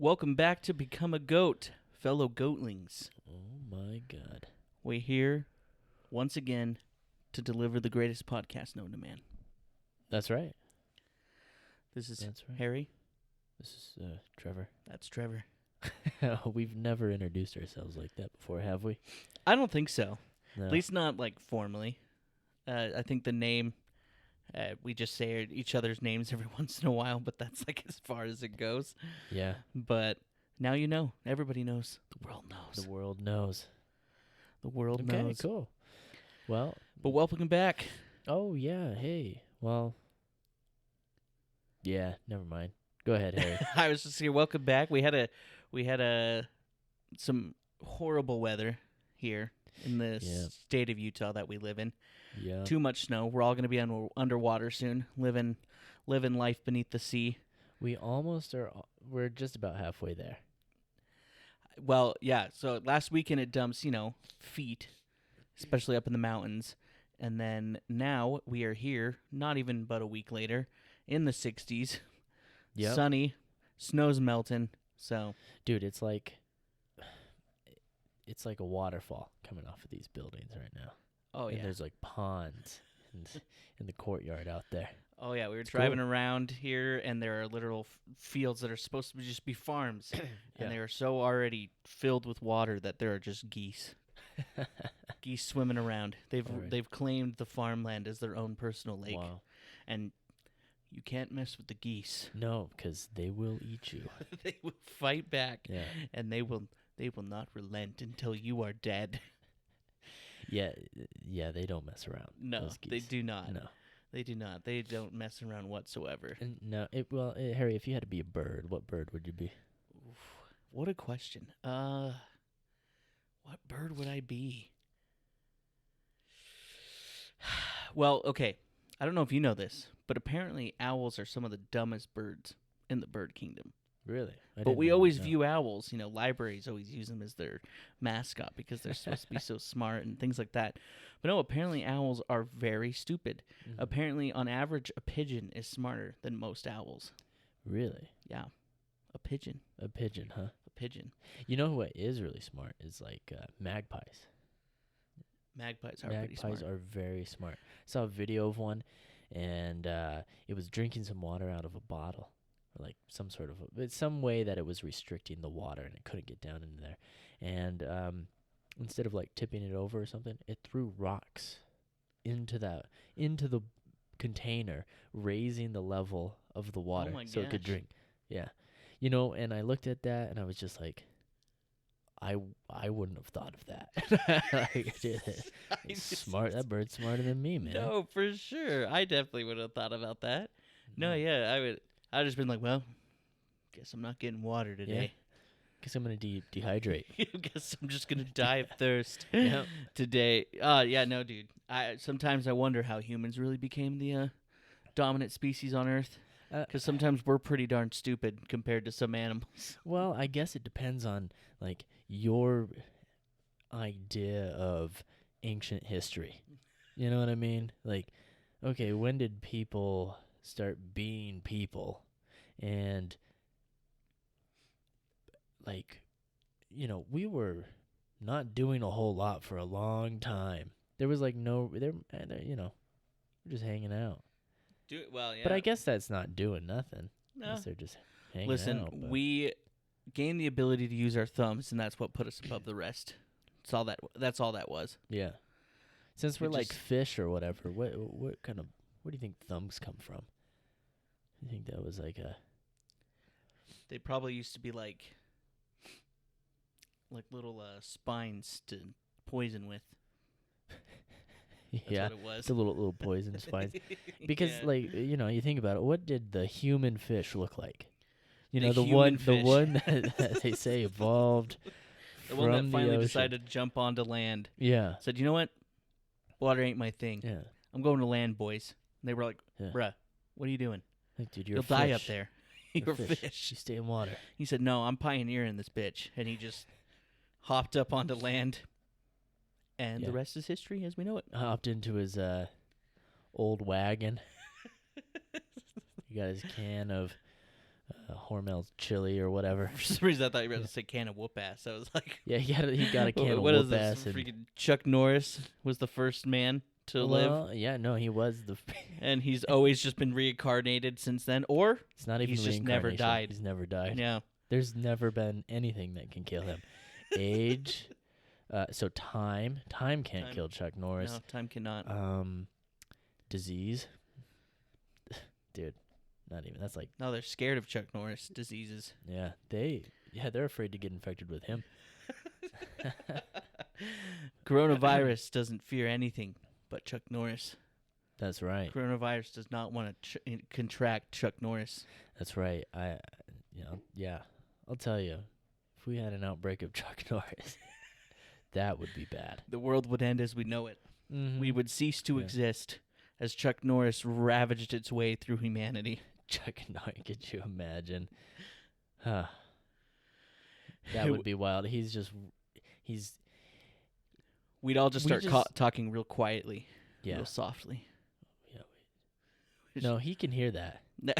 Welcome back to Become a Goat, fellow goatlings. Oh my God. We're here once again to deliver the greatest podcast known to man. That's right. This is That's right. Harry. This is Trevor. That's Trevor. We've never introduced ourselves like that before, have we? I don't think so. No. At least not like formally. I think the name, we just say each other's names every once in a while, but that's like as far as it goes. Yeah. But now you know. Everybody knows. The world knows. The world knows. The world Okay, knows. cool. Well. But welcome back. Oh, yeah. Hey. Well. Yeah, never mind. Go ahead, Harry. I was just here. Welcome back. We had some horrible weather here in the state of Utah that we live in. Yeah. Too much snow. We're all going to be underwater soon, living life beneath the sea. We almost are. We're just about halfway there. Well, yeah. So last weekend it dumps, feet, especially up in the mountains. And then now we are here, not even but a week later, in the 60s. Yep. Sunny, snow's melting. So, dude, it's like a waterfall coming off of these buildings right now. Oh yeah. And there's like ponds in the courtyard out there. Oh yeah, we were driving around here, and there are literal fields that are supposed to just be farms, and they are so already filled with water that there are just geese. Geese swimming around. They've claimed the farmland as their own personal lake. Wow. And you can't mess with the geese. No, because they will eat you. They will fight back, Yeah. and they will not relent until you are dead. Yeah, they don't mess around. No, they do not. No, they do not. They don't mess around whatsoever. And no, Harry, if you had to be a bird, what bird would you be? Oof, what a question. What bird would I be? Well, okay. I don't know if you know this, but apparently owls are some of the dumbest birds in the bird kingdom. Really? But we always view owls, libraries always use them as their mascot because they're supposed to be so smart and things like that. But no, apparently owls are very stupid. Mm-hmm. Apparently, on average, a pigeon is smarter than most owls. Really? Yeah. A pigeon. A pigeon, huh? A pigeon. You know what is really smart is like magpies. Magpies are pretty smart. Magpies are very smart. I saw a video of one, and it was drinking some water out of a bottle, or like some way that it was restricting the water, and it couldn't get down into there. And instead of like tipping it over or something, it threw rocks into the container, raising the level of the water so it could drink. Yeah, and I looked at that, and I was just like, I wouldn't have thought of that. Smart. That bird's smarter than me, man. No, for sure. I definitely would have thought about that. No, yeah, I would. I'd just been like, well, guess I'm not getting water today. Yeah. Guess I'm gonna dehydrate. Guess I'm just gonna die of thirst Yep. today. Yeah, no, dude. Sometimes I wonder how humans really became the dominant species on Earth. Because sometimes we're pretty darn stupid compared to some animals. Well, I guess it depends on like your idea of ancient history. You know what I mean? Like, okay, when did people start being people? And like, we were not doing a whole lot for a long time. There was like we're just hanging out. Well, yeah. But I guess that's not doing nothing. No. They're just hanging out. Listen, we gained the ability to use our thumbs, and that's what put us above the rest. That's all that was. Yeah. Since we're like fish or whatever, what do you think thumbs come from? You think that was like a... They probably used to be like little spines to poison with. Yeah, that's what it was. The little poison spines. Because you think about it, what did the human fish look like? The one that they say evolved. The one that finally decided to jump onto land. Yeah. Said, you know what? Water ain't my thing. Yeah. I'm going to land, boys. And they were like, bruh, what are you doing? Like, dude, you'll die up there. You're a fish. You stay in water. He said, no, I'm pioneering this bitch. And he just hopped up onto land. And the rest is history as we know it. Hopped into his old wagon. He got his can of Hormel's chili or whatever. For some reason, I thought you were going to say can of whoop ass. I was like, Yeah, he got a can of what is whoop this? ass. And, Freaking Chuck Norris was the first man to live, well, yeah, no, he was the. and he's always just been reincarnated since then, or It's not even he's just never reincarnation. died. He's never died. Yeah. There's never been anything that can kill him. Age, so time can't Time. kill Chuck Norris. No, time cannot. Disease, dude, not even. That's like, No, they're scared of Chuck Norris diseases. yeah, they're afraid to get infected with him. Coronavirus doesn't fear anything but Chuck Norris. That's right. Coronavirus does not want to contract Chuck Norris. That's right. Yeah. I'll tell you, if we had an outbreak of Chuck Norris, that would be bad. The world would end as we know it. Mm-hmm. We would cease to Yeah. exist as Chuck Norris ravaged its way through humanity. Chuck Norris, could you imagine? Huh. That would be wild. He's. We'd all just We start just- talking real quietly, Yeah. real softly. No, he can hear that. No,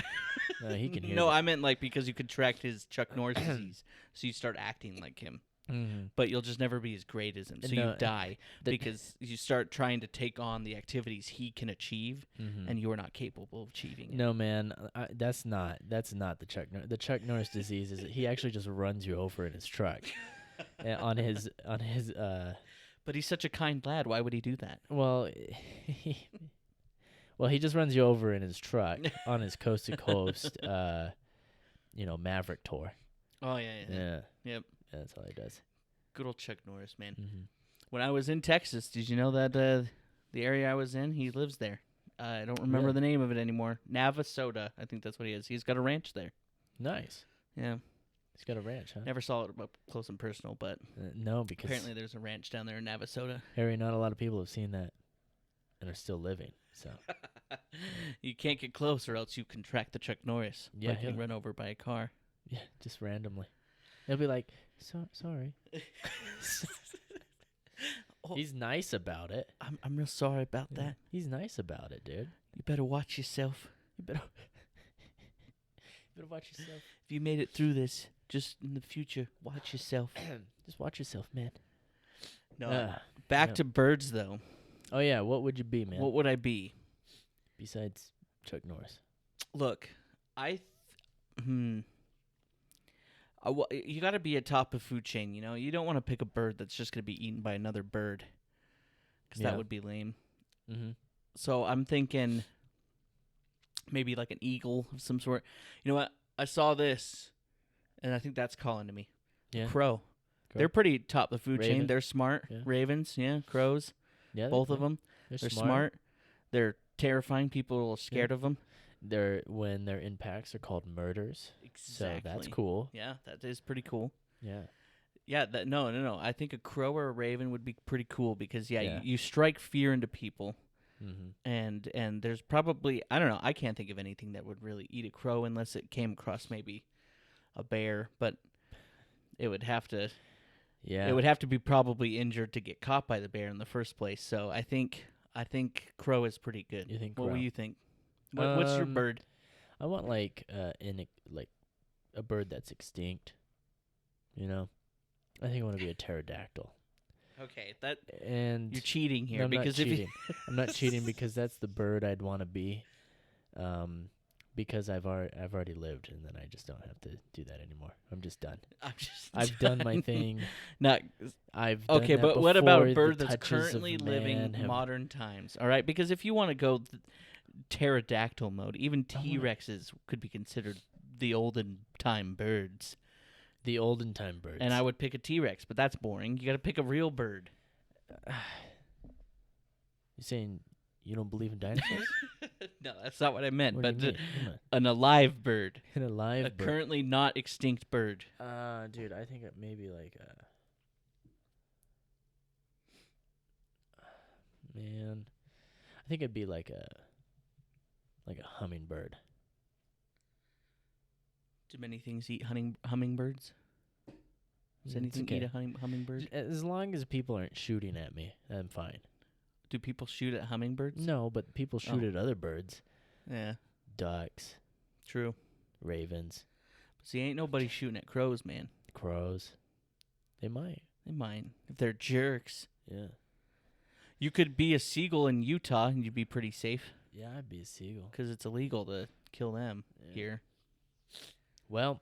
No, he can hear no, that. I meant like because you contract his Chuck Norris disease, so you start acting like him. Mm-hmm. But you'll just never be as great as him, so No, you die the- because you start trying to take on the activities he can achieve, Mm-hmm. and you are not capable of achieving it. No, man, that's not the Chuck Norris. The Chuck Norris disease is he actually just runs you over in his truck, on his. But he's such a kind lad. Why would he do that? Well, he just runs you over in his truck on his coast to coast, Maverick tour. Oh yeah. Yeah, Yep. that's all he does. Good old Chuck Norris, man. Mm-hmm. When I was in Texas, did you know that the area I was in, he lives there? I don't remember Really? the name of it anymore. Navasota, I think that's what he is. He's got a ranch there. Nice. Yeah. He's got a ranch, huh? Never saw it up close and personal, but No, because apparently there's a ranch down there in Navasota. Harry, not a lot of people have seen that and are still living. So You can't get close or else you contract the Chuck Norris. Yeah, Like getting he'll- run over by a car. yeah, just randomly, he'll be like, sorry. Oh, He's nice about it. I'm real sorry about Yeah, that. he's nice about it, dude. You better watch yourself. You better watch yourself. If you made it through this, just in the future, watch yourself. Just watch yourself, man. No. Back yeah. to birds, though. Oh yeah, what would you be, man? What would I be? Besides Chuck Norris? Look, you got to be a top of food chain. You know, you don't want to pick a bird that's just going to be eaten by another bird, because Yeah. that would be lame. Mm-hmm. So I'm thinking maybe like an eagle of some sort. You know what? I saw this, and I think that's calling to me. Yeah. Crow. Crow. They're pretty top of the food chain. Raven. They're smart. Yeah. Ravens, yeah, crows, Yeah, both of them. They're They're smart. They're terrifying. People are scared of them. When they're in packs, they're called murders. Exactly. So that's cool. Yeah, that is pretty cool. Yeah. Yeah, no. I think a crow or a raven would be pretty cool because Yeah. you strike fear into people, Mm-hmm. and there's probably, I don't know, I can't think of anything that would really eat a crow unless it came across maybe a bear, but it would have to Yeah. it would have to be probably injured to get caught by the bear in the first place. So I think crow is pretty good. You think What crow? will you think? What's your Um, bird? I want like a bird that's extinct. You know, I think I want to be a pterodactyl. Okay, that And you're cheating here no, I'm because not if cheating. I'm not cheating because that's the bird I'd want to be. Because I've already lived, and then I just don't have to do that anymore. I'm just done. I've done my thing. Not I've done okay, that but what about a before. bird The that's touches of currently man living have- modern times? All right, because if you want to go pterodactyl mode, even I wanna- T-Rexes could be considered the olden time birds. The olden time birds. And I would pick a T-Rex, but that's boring. You got to pick a real bird. You saying you don't believe in dinosaurs? No, that's not what I meant. What But do you mean? Come on. an alive bird, In a live a bird. currently not extinct bird. Dude, I think it maybe like man, I think it'd be like a hummingbird. Do many things eat hummingbirds? Does It's anything okay. eat a hummingbird? As long as people aren't shooting at me, I'm fine. Do people shoot at hummingbirds? No, but people shoot Oh. at other birds. Yeah, Ducks, true. ravens. See, ain't nobody shooting at crows, man. Crows. They might. They might. If they're jerks. Yeah. You could be a seagull in Utah and you'd be pretty safe. Yeah, I'd be a seagull. Because it's illegal to kill them here. Well,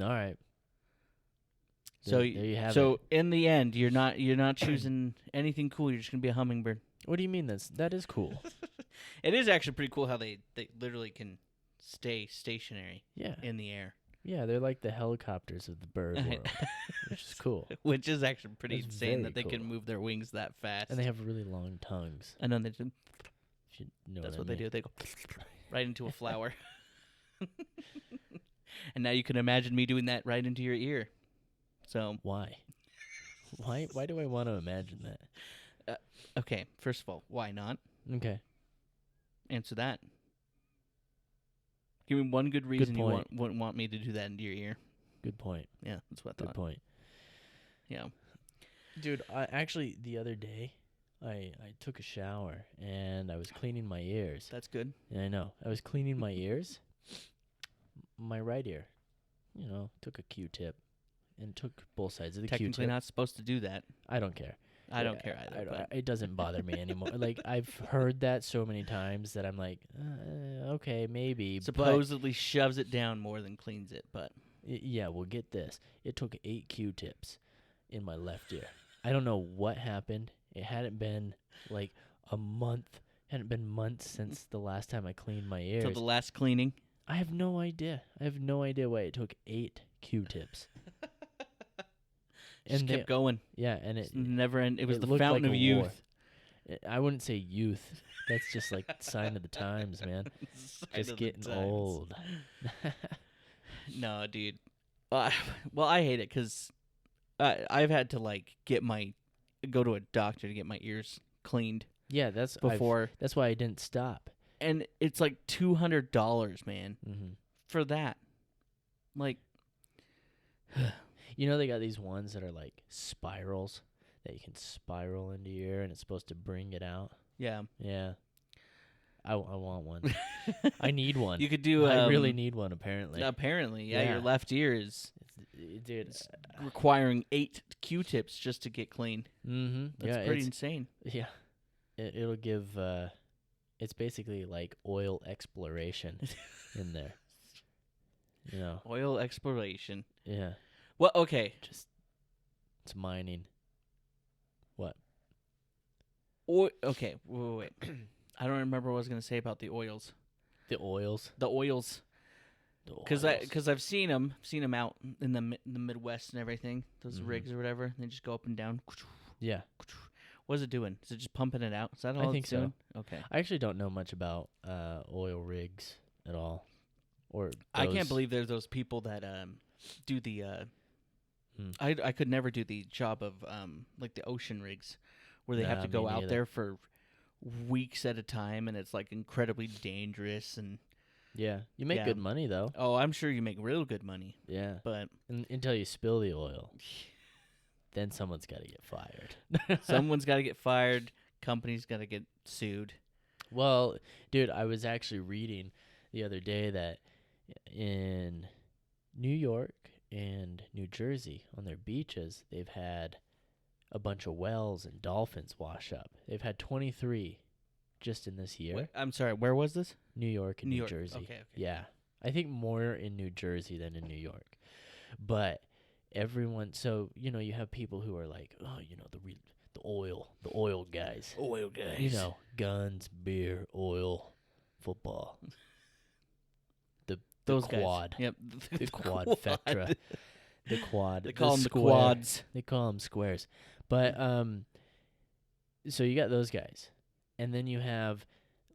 all right. So there you have it. So in the end, you're not choosing anything cool. You're just gonna be a hummingbird. What do you mean that is cool? It is actually pretty cool how they literally can stay stationary. Yeah. In the air. Yeah, they're like the helicopters of the bird world, which is cool. Which is actually pretty That's insane that they very can cool. move their wings that fast. And they have really long tongues. I know they do. If you know That's what what I they mean. do. They go right into a flower. And now you can imagine me doing that right into your ear. So Why? Why do I want to imagine that? okay, first of all, why not? Okay. Answer that. Give me one good reason you point. wouldn't want me to do that into your ear. Good point. Yeah, that's what I Good thought. point. Yeah. Dude, I actually the other day I took a shower and I was cleaning my ears. That's good. Yeah, I know. I was cleaning my ears. My right ear, took a Q-tip and took both sides of the Technically Q-tip. not supposed to do that. I don't care. I don't care either. But It doesn't bother me anymore. Like, I've heard that so many times that I'm like, okay, maybe. supposedly shoves it down more than cleans it, but Yeah, well, get this. It took 8 Q-tips in my left ear. I don't know what happened. It hadn't been like a month. Hadn't been months since the last time I cleaned my ears. till the last cleaning. I have no idea. I have no idea why it took 8 Q-tips. Just kept going. Yeah, and it Never end. It was the looked fountain like of a youth. war. I wouldn't say youth. That's just like sign of the times, man. Sign Just of the getting times. old. No, dude. Well, I hate it because I've had to go to a doctor to get my ears cleaned Yeah, that's before, that's why I didn't stop. and it's like $200, man, Mm-hmm. for that. Like, They got these ones that are like spirals that you can spiral into your ear, and it's supposed to bring it out. yeah, Yeah, I want one. I need one. you could do. I really need one. Apparently, Apparently, yeah, Yeah. your left ear is dude. requiring 8 Q-tips just to get clean. Mm-hmm. That's Yeah, pretty insane. Yeah, it'll give. It's basically like oil exploration in there. Oil exploration. Yeah, Well, okay. just it's mining. What? Okay. Wait. I don't remember what I was gonna say about the oils. The oils. The oils. The Because oils. I've seen them out in the Midwest and everything. Those Mhm. rigs or whatever. They just go up and down. Yeah, What is it doing? Is it just pumping it out? Is that I all think it's so. doing? Okay. I actually don't know much about oil rigs at all. Or I can't those- believe there's those people that do the. Hmm. I could never do the job of like the ocean rigs, where they have Nah, to me go out neither. there for weeks at a time, and it's like incredibly dangerous. And Yeah, you make Yeah. good money though. oh, I'm sure you make real good money, Yeah, but until you spill the oil, then someone's got to get fired. someone's got to get fired. Company's got to get sued. Well, dude, I was actually reading the other day that in New York and New Jersey, on their beaches, they've had a bunch of whales and dolphins wash up. They've had 23 just in this year. Wait, I'm sorry. Where was this? New York and New New York. Jersey. Okay. Yeah. I think more in New Jersey than in New York. But everyone, so, you have people who are like, oh, the oil guys. Oil guys. Guns, beer, oil, football. Those quad. guys. Yep. The quadfecta. The quad. They call them the square. quads. They call them squares. But so you got those guys. And then you have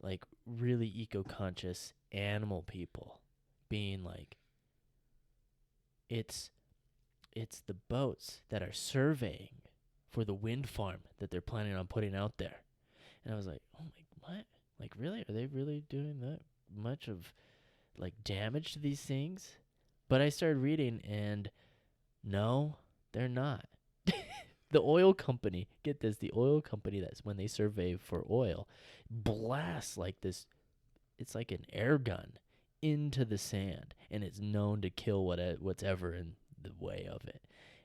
like really eco-conscious animal people being like, it's the boats that are surveying for the wind farm that they're planning on putting out there. And I was like, oh my, what? Like, really? Are they really doing that much of like damage to these things? But I started reading, and no, they're not. The oil company, get this, the oil company, that's when they survey for oil, blasts like this, it's like an air gun into the sand, and it's known to kill what's ever in the way of it,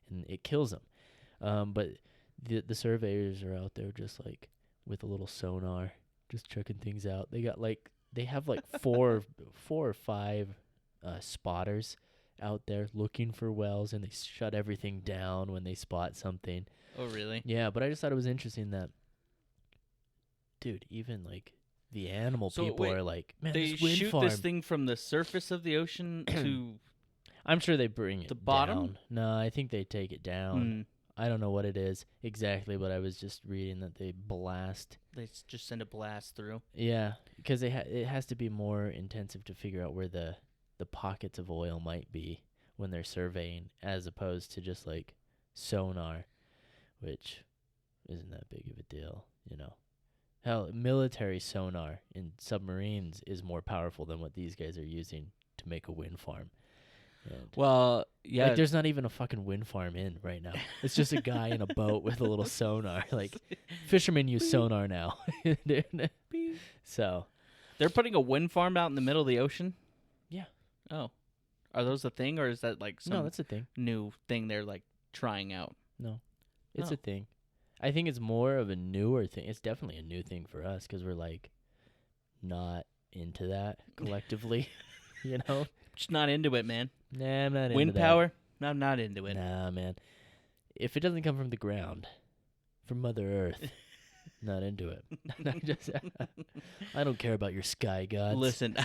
and it kills them. But the surveyors are out there just like with a little sonar, just checking things out. They have like four or five spotters out there looking for whales, and they shut everything down when they spot something. Oh, really? Yeah, but I just thought it was interesting that, dude, even like the animal people are like, man, they this wind shoot farm. this thing from the surface of the ocean to I'm sure they bring it the bottom? down. No, I think they take it down. I don't know what it is exactly, but I was just reading that they blast. They just send a blast through. Yeah, because it has to be more intensive to figure out where the pockets of oil might be when they're surveying, as opposed to just like sonar, which isn't that big of a deal, you know. Hell, military sonar in submarines is more powerful than what these guys are using to make a wind farm. And Well, yeah. like, there's not even a fucking wind farm in right now. It's just a guy in a boat with a little sonar. Like, fishermen use sonar now. So, they're putting a wind farm out in the middle of the ocean? yeah. Oh. Are those a thing, or is that like some No, that's a thing. new thing they're like trying out? No, it's Oh. a thing. I think it's more of a newer thing. It's definitely a new thing for us because we're like not into that collectively, you know? Just not into it, man. Nah, I'm not into Wind that. power? No, I'm not into it. Nah, man. If it doesn't come from the ground, from Mother Earth, not into it. I don't care about your sky gods. Listen,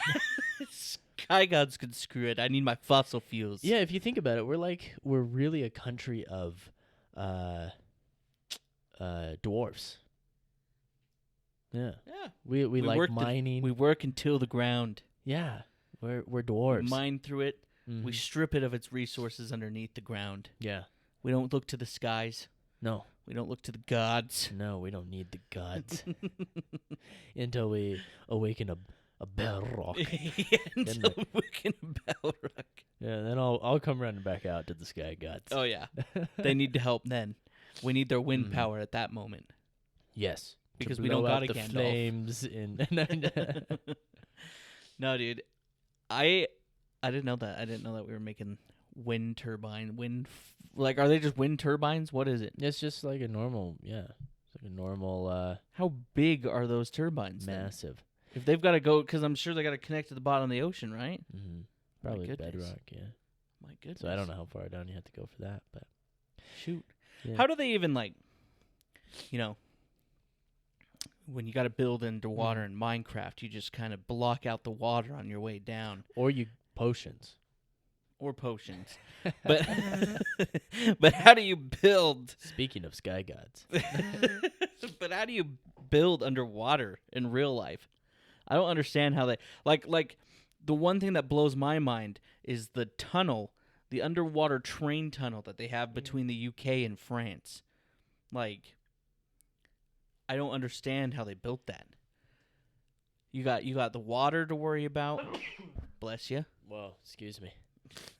sky gods can screw it. I need my fossil fuels. Yeah, if you think about it, we're really a country of dwarfs. Yeah. Yeah. We like work mining. We work until the ground. Yeah. We're dwarves. We mine through it. Mhm. We strip it of its resources underneath the ground. Yeah. We don't look to the skies. No. We don't look to the gods. No, we don't need the gods until we awaken a bedrock. Until we can Balrog. Yeah, then I'll come running back out to the sky gods. Oh, yeah. They need to help then. We need their wind Mhm. power at that moment. Yes. Because to we don't blow got out a the Gandalf. flames in No, dude. I didn't know that. I didn't know that we were making wind turbine. Like, are they just wind turbines? What is it? It's just like a normal, it's like a normal How big are those turbines? then? massive. If they've got to go, because I'm sure they got to connect to the bottom of the ocean, right? Mm-hmm. Probably goodness. bedrock, yeah. My goodness. So I don't know how far down you have to go for that, but Shoot. yeah. How do they even, like, you know, when you got to build into water in Minecraft, you just kind of block out the water on your way down. Or you potions. Or potions. But but how do you build? Speaking of sky gods. But how do you build underwater in real life? I don't understand how they like the one thing that blows my mind is the tunnel, the underwater train tunnel that they have between the UK and France. Like, I don't understand how they built that. You got the water to worry about. Bless you. Whoa, excuse me.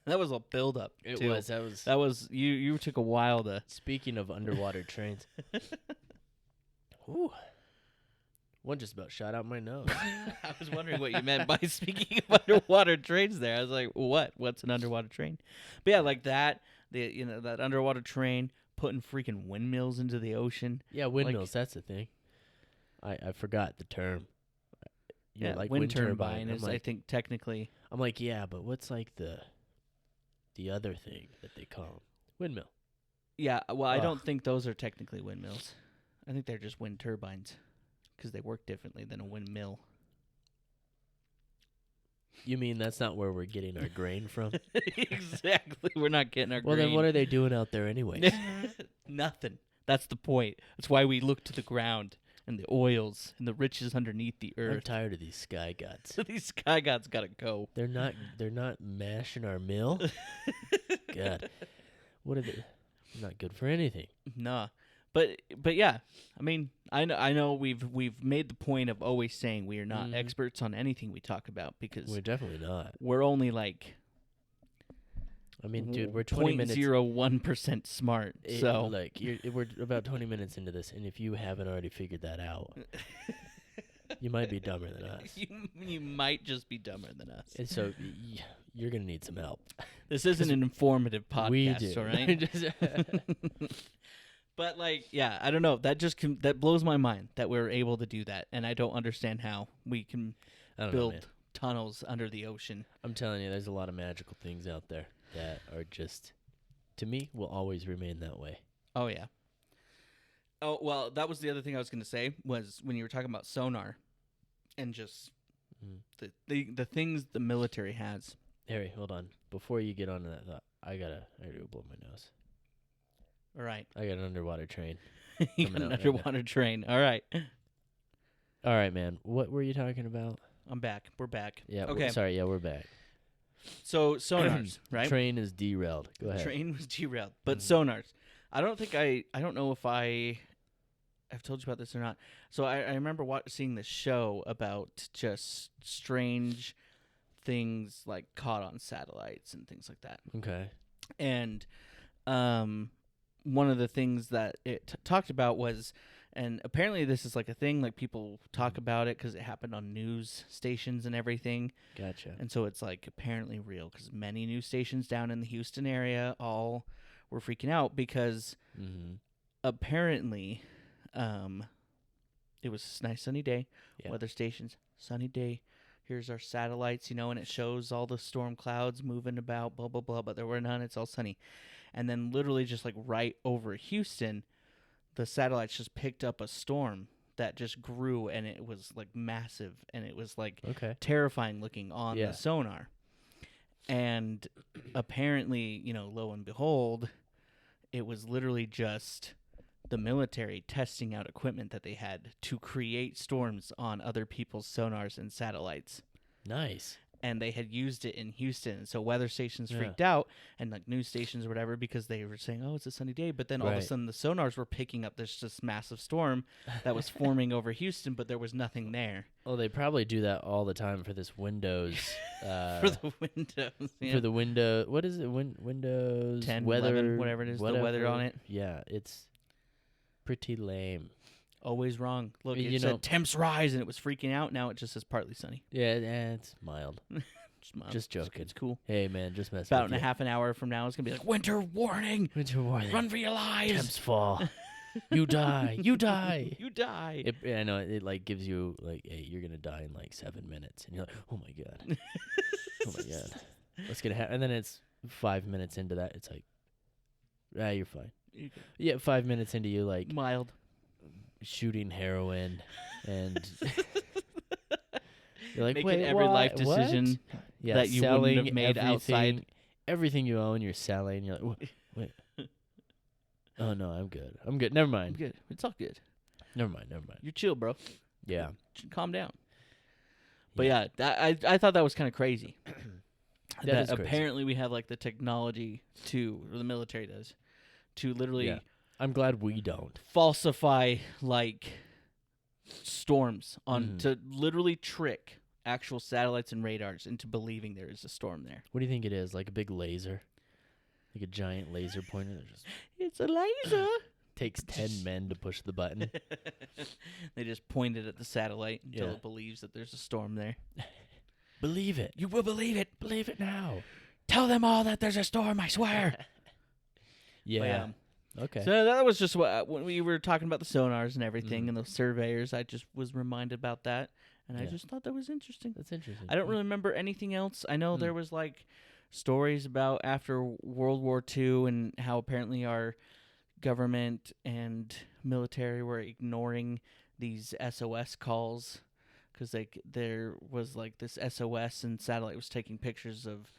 That was a build up. It too. was. That was you took a while to. Speaking of underwater trains. Ooh. One just about shot out my nose. I was wondering what you meant by speaking of underwater trains there. I was like, what? What's an underwater train? But yeah, like that, that underwater train putting freaking windmills into the ocean. Yeah, windmills, that's the thing. I forgot the term. Yeah, like wind turbine I'm is, like, I think, technically. I'm like, yeah, but what's like the other thing that they call 'em? Windmill. Yeah, well, I Ugh. don't think those are technically windmills. I think they're just wind turbines because they work differently than a windmill. You mean that's not where we're getting our grain from? Exactly. We're not getting our Well, grain. then what are they doing out there anyways? Nothing. That's the point. That's why we look to the ground and the oils and the riches underneath the I'm earth. tired of these sky gods. These sky gods gotta go. They're not mashing our mill. God, what are they? Not good for anything. Nah. But yeah, I mean, I know we've made the point of always saying we are not Mhm. experts on anything we talk about because We're definitely not. we're only like I mean, dude, we're 20 minutes. 0.01% smart. So like we're about 20 minutes into this, and if you haven't already figured that out, You might be dumber than us. You might just be dumber than us. And so you're going to need some help. This isn't an informative podcast, We do. all right? But, like, yeah, I don't know. That just that blows my mind that we're able to do that, and I don't understand how we can build tunnels under the ocean. I'm telling you, there's a lot of magical things out there that are just, to me, will always remain that way. Oh, yeah. Oh, well, that was the other thing I was going to say, was when you were talking about sonar and just the things the military has. Harry, hold on. Before you get on to that thought, I gotta go blow my nose. All right. I got an underwater train. You got an underwater train. All right. All right, man. What were you talking about? I'm back. We're back. Yeah. Okay. Sorry. Yeah, we're back. So sonars, right? Train is derailed. Go ahead. Train was derailed, but sonars. I don't know if I've told you about this or not. So I remember seeing this show about just strange things like caught on satellites and things like that. Okay. And one of the things that it talked about was, and apparently this is like a thing, like people talk about it because it happened on news stations and everything. Gotcha. And so it's like apparently real because many news stations down in the Houston area all were freaking out because apparently it was a nice sunny day, weather stations, sunny day. Here's our satellites, and it shows all the storm clouds moving about, blah, blah, blah, but there were none. It's all sunny. And then literally just like right over Houston, the satellites just picked up a storm that just grew, and it was like massive, and it was like terrifying looking on the sonar. And apparently, lo and behold, it was literally just the military testing out equipment that they had to create storms on other people's sonars and satellites. Nice. And they had used it in Houston. So weather stations freaked out, and like news stations or whatever, because they were saying, oh, it's a sunny day. But then all of a sudden the sonars were picking up this just massive storm that was forming over Houston, but there was nothing there. Well, they probably do that all the time for this Windows. For the Windows. Yeah. For the window. What is it? Windows 10, weather, 11, whatever it is, the weather on it. Yeah, it's pretty lame. Always wrong. Look, it said temps rise, and it was freaking out. Now it just says partly sunny. Yeah, it's mild. Just mild. Just joking. It's cool. Hey, man, just messing About with in a you. half an hour from now, it's going to be like, winter warning. Winter warning. Run for your lives. Temps fall. You die. You die. You die. I know, it like gives you like, hey, you're going to die in like 7 minutes. And you're like, oh my God. Oh my God. What's going to happen? And then it's 5 minutes into that. It's like, you're fine. Yeah, 5 minutes into you like mild. Shooting heroin and you're like, making wait, every life decision that you wouldn't have made outside. Everything you own, you're selling. You're like, wait. Oh no, I'm good. Never mind. I'm good. It's all good. Never mind. You're chill, bro. Yeah. Calm down. But yeah, I thought that was kind of crazy. That is crazy. Apparently we have like the technology or the military does, to literally. Yeah. I'm glad we don't falsify like storms to literally trick actual satellites and radars into believing there is a storm there. What do you think it is? Like a big laser? Like a giant laser pointer? It's a laser. Takes 10 men to push the button. They just point it at the satellite until it believes that there's a storm there. Believe it. You will believe it. Believe it now. Tell them all that there's a storm, I swear. Yeah. Okay. So that was just when we were talking about the sonars and everything and the surveyors. I just was reminded about that, and I just thought that was interesting. That's interesting. I don't really remember anything else. I know there was like stories about after World War II and how apparently our government and military were ignoring these SOS calls because there was like this SOS and satellite was taking pictures of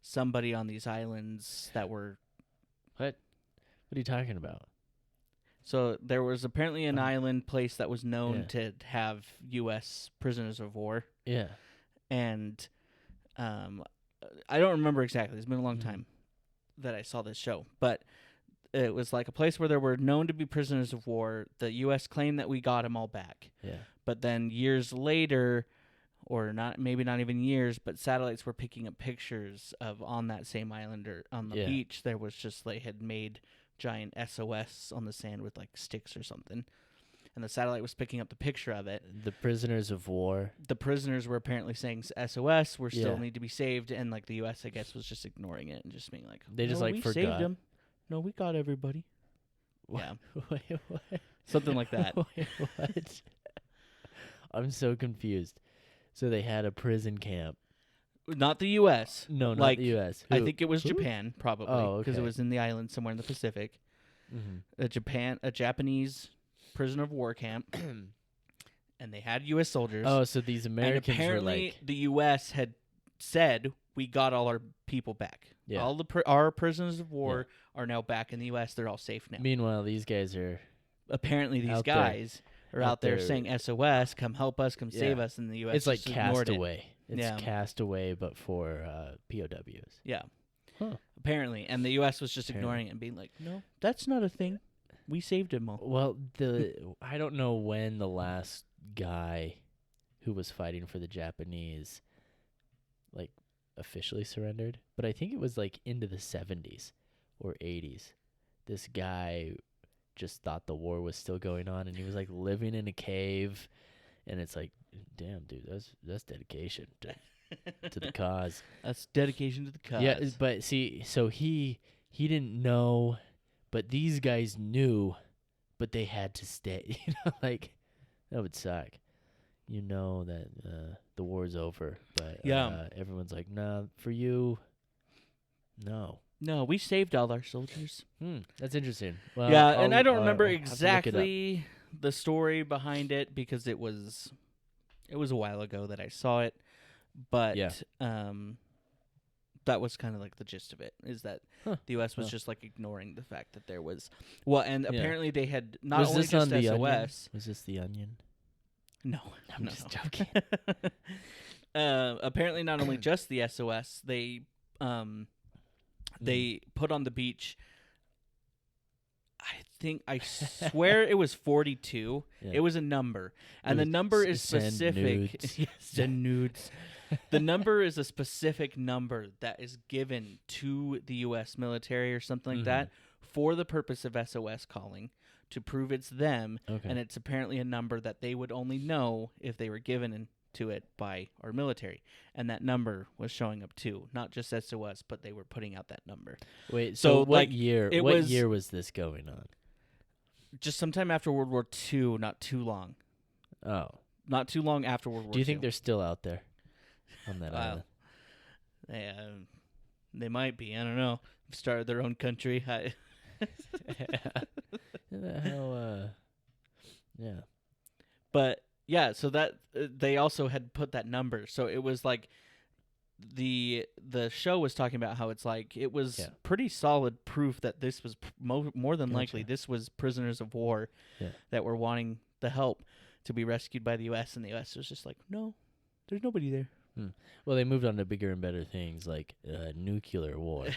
somebody on these islands that were. What? What are you talking about? So there was apparently an island place that was known to have U.S. prisoners of war. Yeah. And I don't remember exactly. It's been a long time that I saw this show. But it was like a place where there were known to be prisoners of war. The U.S. claimed that we got them all back. Yeah. But then years later, or maybe not even years, but satellites were picking up pictures of on that same island or on the beach. There was just they had made giant SOS on the sand with like sticks or something. and the satellite was picking up the picture of it. The prisoners of war. The prisoners were apparently saying SOS, we still Yeah. need to be saved, and like the U.S. I guess was just ignoring it and just being like, They just "No, like we forgot. saved them. No, we got everybody." Yeah, Wait, what? something like that. Wait, what? I'm so confused. So they had a prison camp. Not the U.S. No, not like, the U.S. I Who? think it was Who? Japan, probably, Oh, because it okay. was in the island somewhere in the Pacific. Mm-hmm. A Japanese prisoner of war camp, and they had U.S. soldiers. Oh, so these and Americans were apparently like, the U.S. had said we got all our people back. yeah. All our prisoners of war are now back in the U.S. They're all safe now. Meanwhile, these guys are Apparently, these out there- guys are out there there- saying SOS, come help us, come save Yeah. us, and the U.S. it's like just ignored it. Castaway. It's Yeah. Castaway, but for POWs. Yeah. Huh. Apparently, and the U.S. was just Apparently. ignoring it and being like, "No, that's not a thing. We saved them all." Well, I don't know when the last guy who was fighting for the Japanese, like, officially surrendered, but I think it was like into the 70s or 80s. This guy just thought the war was still going on, and he was like living in a cave, and it's like, damn, dude, that's dedication to the cause. That's dedication to the cause. Yeah, but see, so he didn't know, but these guys knew, but they had to stay. Like, that would suck. You know that the war's over, but Yeah. everyone's like, nah, for you, no. No, we saved all our soldiers. That's interesting. Well, Yeah, and I don't I'll remember have to look it up. exactly the story behind it because it was a while ago that I saw it, but Yeah. that was kind of like the gist of it. Is that Huh. the U.S. was Huh. just like ignoring the fact that there was and Yeah. apparently they had not Was only this just on the Onion? SOS. Was this the Onion? No, I'm no. just joking. Apparently, not only just the SOS, they put on the beach. I swear it was 42. Yeah. It was a number, and It the was number is send specific. nudes. Yes, send nudes. The number is a specific number that is given to the U.S. military or something like that for the purpose of SOS calling to prove it's them, Okay. and it's apparently a number that they would only know if they were given to it by our military, and that number was showing up too, not just SOS, but they were putting out that number. Wait, so, so what like, year? it What was- year was this going on? Just sometime after World War II, not too long. Oh, Not too long after World War II. do you think they're still out there on that island? They might be. I don't know. Started their own country. Yeah. But yeah, so that they also had put that number. So it was like the show was talking about how it's like it was Yeah. pretty solid proof that this was more than likely Gotcha. this was prisoners of war Yeah. that were wanting the help to be rescued by the U.S. and the U.S. was just like, no, there's nobody there. Well, they moved on to bigger and better things like nuclear war.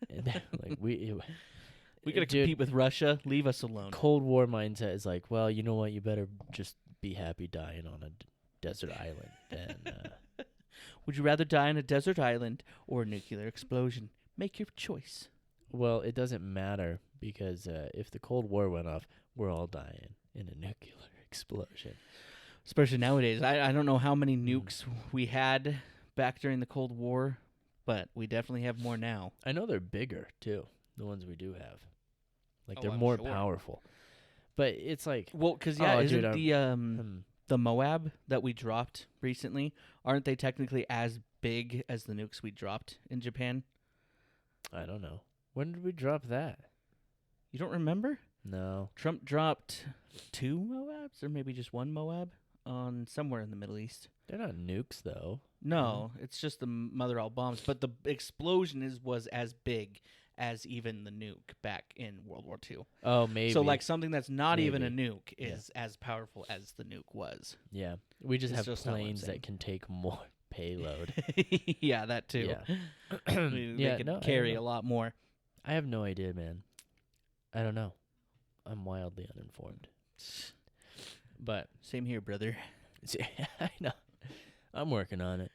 And they're like We gotta Dude, compete with Russia. Leave us alone. Cold War mindset is like, well, you know what? You better just be happy dying on a desert island than. Would you rather die on a desert island or a nuclear explosion? Make your choice. Well, it doesn't matter because if the Cold War went off, we're all dying in a nuclear explosion. Especially nowadays. I don't know how many nukes we had back during the Cold War, but we definitely have more now. I know they're bigger too. The ones we do have, like Oh, they're I'm more sure. powerful. But it's like, Well, because Oh, isn't dude, the Moab that we dropped recently, aren't they technically as big as the nukes we dropped in Japan? I don't know. When did we drop that? You don't remember? No. Trump dropped 2 Moabs, or maybe just 1 Moab, on somewhere in the Middle East. They're not nukes though. No, it's just the mother all bombs. But the explosion was as big as even the nuke back in World War II. Oh, maybe. So like something that's not even a Maybe. nuke is as powerful as the nuke was. Yeah, we just It's have just not what I'm planes saying. that can take more payload. Yeah, that too. Yeah. They Yeah, could no, I don't carry know. a lot more. I have no idea, man. I don't know. I'm wildly uninformed. But Same here, brother. I know. I'm working on it.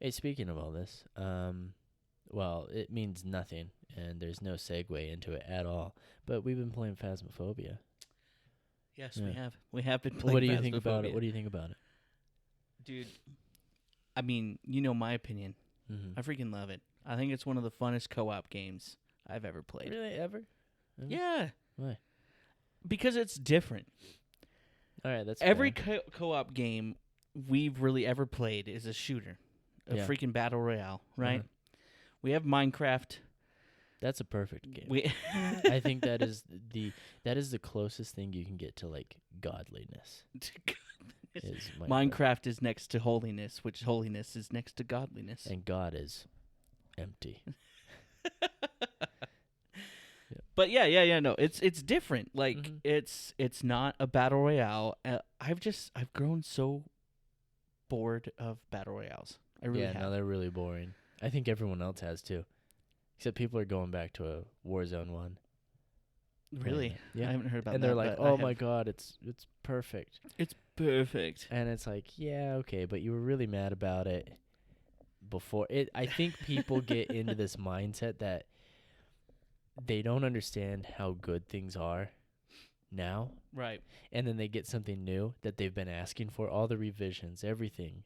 Hey, speaking of all this, well, it means nothing, and there's no segue into it at all. But we've been playing Phasmophobia. Yes, Yeah. we have. We have been playing. What do you think about it? Phasmophobia. What do you think about it? Dude? I mean, you know my opinion. Mm-hmm. I freaking love it. I think it's one of the funnest co-op games I've ever played. Really, ever? Yeah, Why? because it's different. All right, that's Every fair. co-op game we've really ever played is a shooter, a Yeah. freaking battle royale, right? Uh-huh. We have Minecraft. That's a perfect game. We I think that is the closest thing you can get to like godliness. Is Minecraft is next to holiness, which holiness is next to godliness. and God is empty. But yeah, no, it's different. Like Mhm. it's not a battle royale. I've grown so bored of battle royales. I really Yeah, have. no, they're really boring. I think everyone else has too. Except people are going back to a Warzone one. Really? Playing it. Yeah. I haven't heard about And that. they're like, but I "Oh my have- god, it's perfect." it's perfect. And it's like, "Yeah, okay, but you were really mad about it before." I think people get into this mindset that they don't understand how good things are now, Right. and then they get something new that they've been asking for, all the revisions, everything.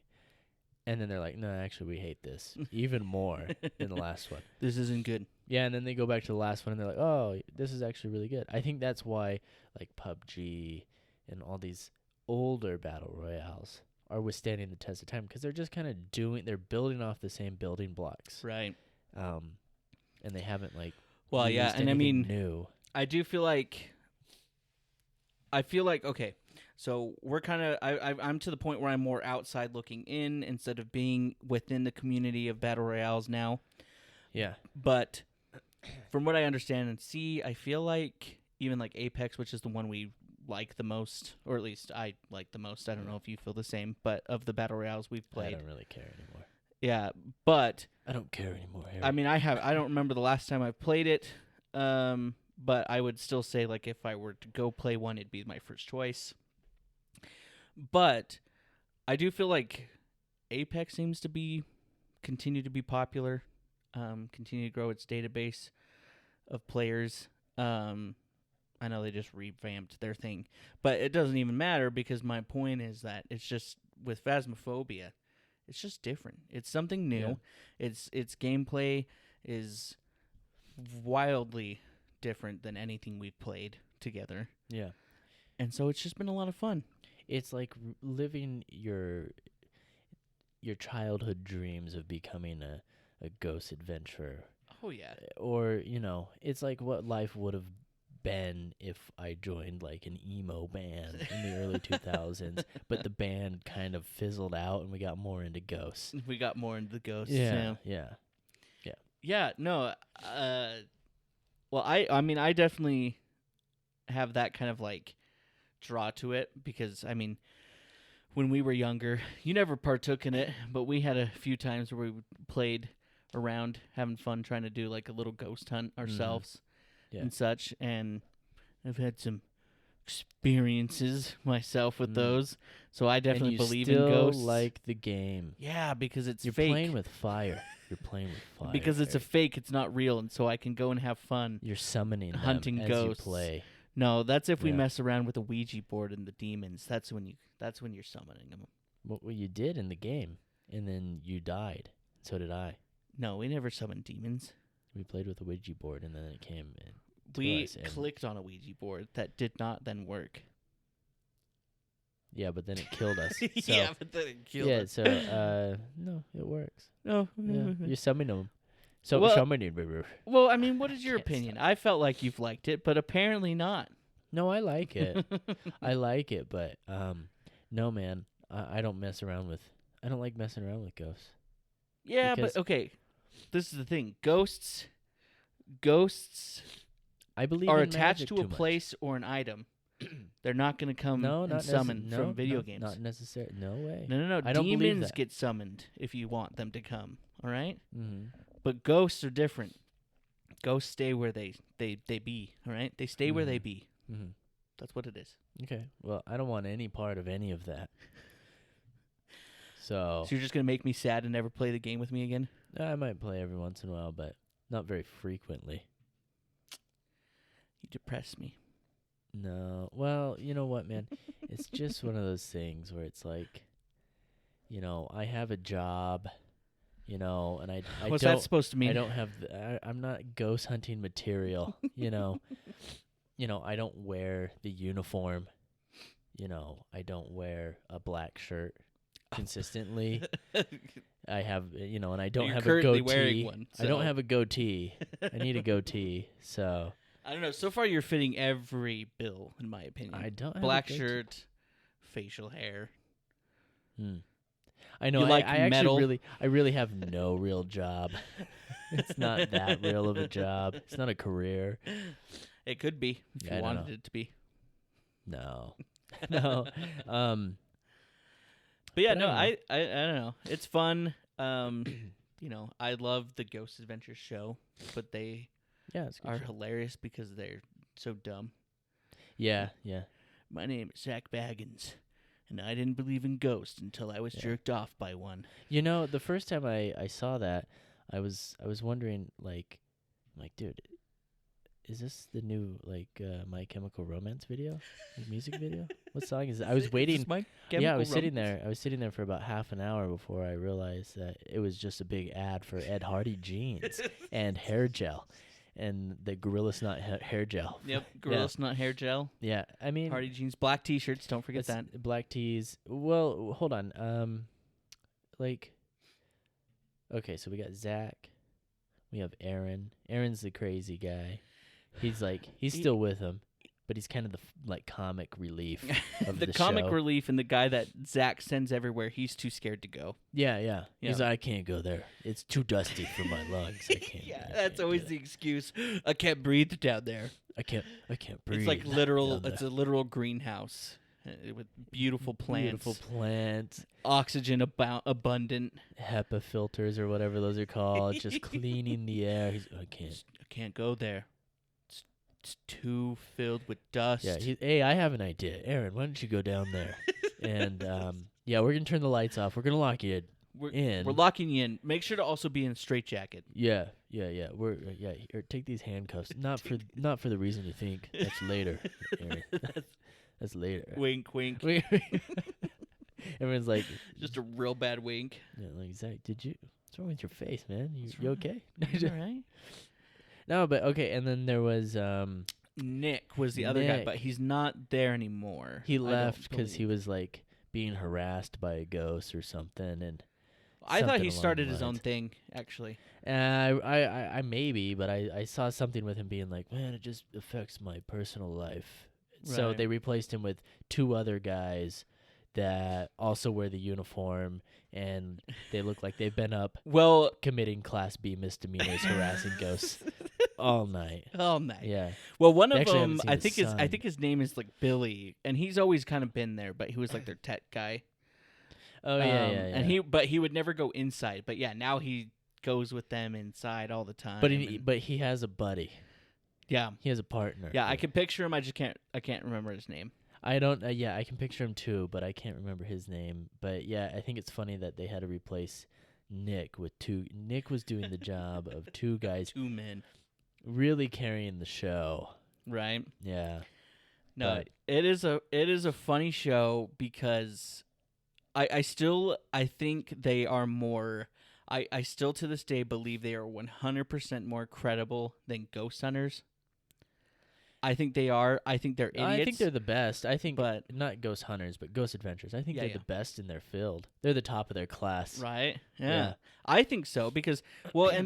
And then they're like, "No, actually we hate this even more than the last one." This isn't good. Yeah, and then they go back to the last one and they're like, "Oh, this is actually really good." I think that's why like PUBG and all these older battle royales are withstanding the test of time, because they're just kind of they're building off the same building blocks. Right. And they haven't like Well, yeah, released and I anything mean, new. I feel like okay. So we're kind of I'm to the point where I'm more outside looking in instead of being within the community of battle royales now. Yeah. But from what I understand and see, I feel like even like Apex, which is the one we like the most, or at least I like the most. I don't know if you feel the same, but of the battle royales we've played, I don't really care anymore. yeah. But I don't care anymore, Harry. I mean, I don't remember the last time I played it. But I would still say like if I were to go play one, it'd be my first choice. But I do feel like Apex seems to continue to be popular, continue to grow its database of players. I know they just revamped their thing, but it doesn't even matter because my point is that it's just with Phasmophobia, it's just different. It's something new. Yeah. Its gameplay is wildly different than anything we've played together. Yeah. And so it's just been a lot of fun. It's like living your childhood dreams of becoming a ghost adventurer. Oh, yeah. Or, it's like what life would have been if I joined like an emo band in the early 2000s, but the band kind of fizzled out and we got more into ghosts. We got more into the ghosts. Yeah. Yeah, no. Well, I mean, I definitely have that kind of like draw to it because, I mean, when we were younger, you never partook in it, but we had a few times where we played around having fun trying to do like a little ghost hunt ourselves and such. And I've had some experiences myself with those. So I definitely believe in ghosts. Like the game. Yeah, because it's You're fake. playing with fire. You're playing with fire. Because it's a fake, it's not real, and so I can go and have fun. You're summoning them hunting as ghosts. you play. No, that's if we mess around with a Ouija board and the demons. That's when you're summoning them. What you did in the game, and then you died. So did I. No, we never summoned demons. We played with a Ouija board, and then it came in. We clicked on a Ouija board that did not then work. Yeah, but then it killed us. So, yeah, but then it killed us. So no, it works. No. Yeah, you're summoning them. So Well- summoning. Well, I mean, what is your Can't opinion? stop. I felt like you've liked it, but apparently not. No, I like it. I like it, but no, man, I don't mess around with. I don't like messing around with ghosts. Yeah, Because- but okay. This is the thing. Ghosts I believe are in attached magic to too a much. place or an item. They're not going to come No, and not summon no, from video no, games. Not necessarily. No way. No. I don't believe Demons that. get summoned if you want them to come. All right, Mm-hmm. but ghosts are different. Ghosts stay where they be. All right, they stay where they be. Mm-hmm. That's what it is. Okay. Well, I don't want any part of any of that. So So you're just gonna make me sad and never play the game with me again? I might play every once in a while, but not very frequently. You depress me. No. Well, you know what, man? It's just one of those things where it's like, I have a job, and I What's that don't supposed to mean? I don't have I'm not ghost hunting material, I don't wear the uniform, I don't wear a black shirt consistently. I have, and I don't You're have a currently goatee. wearing one. I don't so- have a goatee. I need a goatee. So I don't know. So far, you're fitting every bill, in my opinion. I don't have Black a goatee. shirt, facial hair. I know. You like I actually metal? I really have no real job. It's not that real of a job. It's not a career. It could be if Yeah, I you don't wanted know. it to be. No, no. But yeah, But no, anyway. I don't know. It's fun. I love the Ghost Adventures show, but they Yeah, it's a good are show. hilarious because they're so dumb. Yeah, yeah. My name is Zach Bagans, and I didn't believe in ghosts until I was Yeah. jerked off by one. The first time I saw that, I was wondering like, dude, is this the new My Chemical Romance video, music video? What song is it? I was waiting. Yeah, I was sitting there. I was sitting there for about half an hour before I realized that it was just a big ad for Ed Hardy jeans and hair gel, and the Gorilla Snot hair gel. Yep, Gorilla Snot hair gel, Yeah, I mean, Hardy jeans, black T-shirts. Don't forget it's that. black tees. Well, hold on. Okay, so we got Zach. We have Aaron. Aaron's the crazy guy. He's still with him, but he's kind of the comic relief of the comic show. relief and the guy that Zach sends everywhere. He's too scared to go. Yeah. He's like, I can't go there. It's too dusty for my lungs. I can't. Yeah, I that's can't always do the excuse. I can't breathe down there. I can't breathe. It's like literal. down It's a literal greenhouse with beautiful plants, beautiful plants, oxygen abundant. HEPA filters or whatever those are called, just cleaning the air. I can't go there. It's too filled with dust. Yeah. Hey, I have an idea, Aaron. Why don't you go down there? And yeah, we're gonna turn the lights off. We're gonna lock you in. We're locking you in. Make sure to also be in a straitjacket. Yeah. Here, take these handcuffs. Not for the reason you think. That's later, Aaron. That's later. Wink, wink. Everyone's like, just a real bad wink. Yeah, like Zach, what's wrong with your face, man? You okay? All right. No, but okay. And then there was Nick was the other guy, Nick. but he's not there anymore. He left because he was being harassed by a ghost or something, and I thought something he along started the his own lines. thing, actually. I maybe, but I saw something with him being like, man, it just affects my personal life. So Right. they replaced him with two other guys that also wear the uniform, and they look like they've been up Well, committing Class B misdemeanors, harassing ghosts all night. all night. Yeah. Well, one They of actually haven't them, seen I his think his name is like Billy, and he's always kind of been there, but he was like their tech guy. Oh yeah. And he would never go inside, but yeah, now he goes with them inside all the time. But he has a buddy. yeah, He has a partner. yeah, I can picture him. I just can't remember his name. I don't. Yeah, I can picture him too, but I can't remember his name. But yeah, I think it's funny that they had to replace Nick with two. Nick was doing the job of two guys, Two men, really carrying the show. right? Yeah. No, But- it is a funny show because I think they are more. I still to this day believe they are 100% more credible than Ghost Hunters. I think they are. I think they're idiots. I think they're the best. I think, but not Ghost Hunters, but Ghost Adventures. I think Yeah, they're yeah. the best in their field. They're the top of their class. right. Yeah. Yeah. I think so because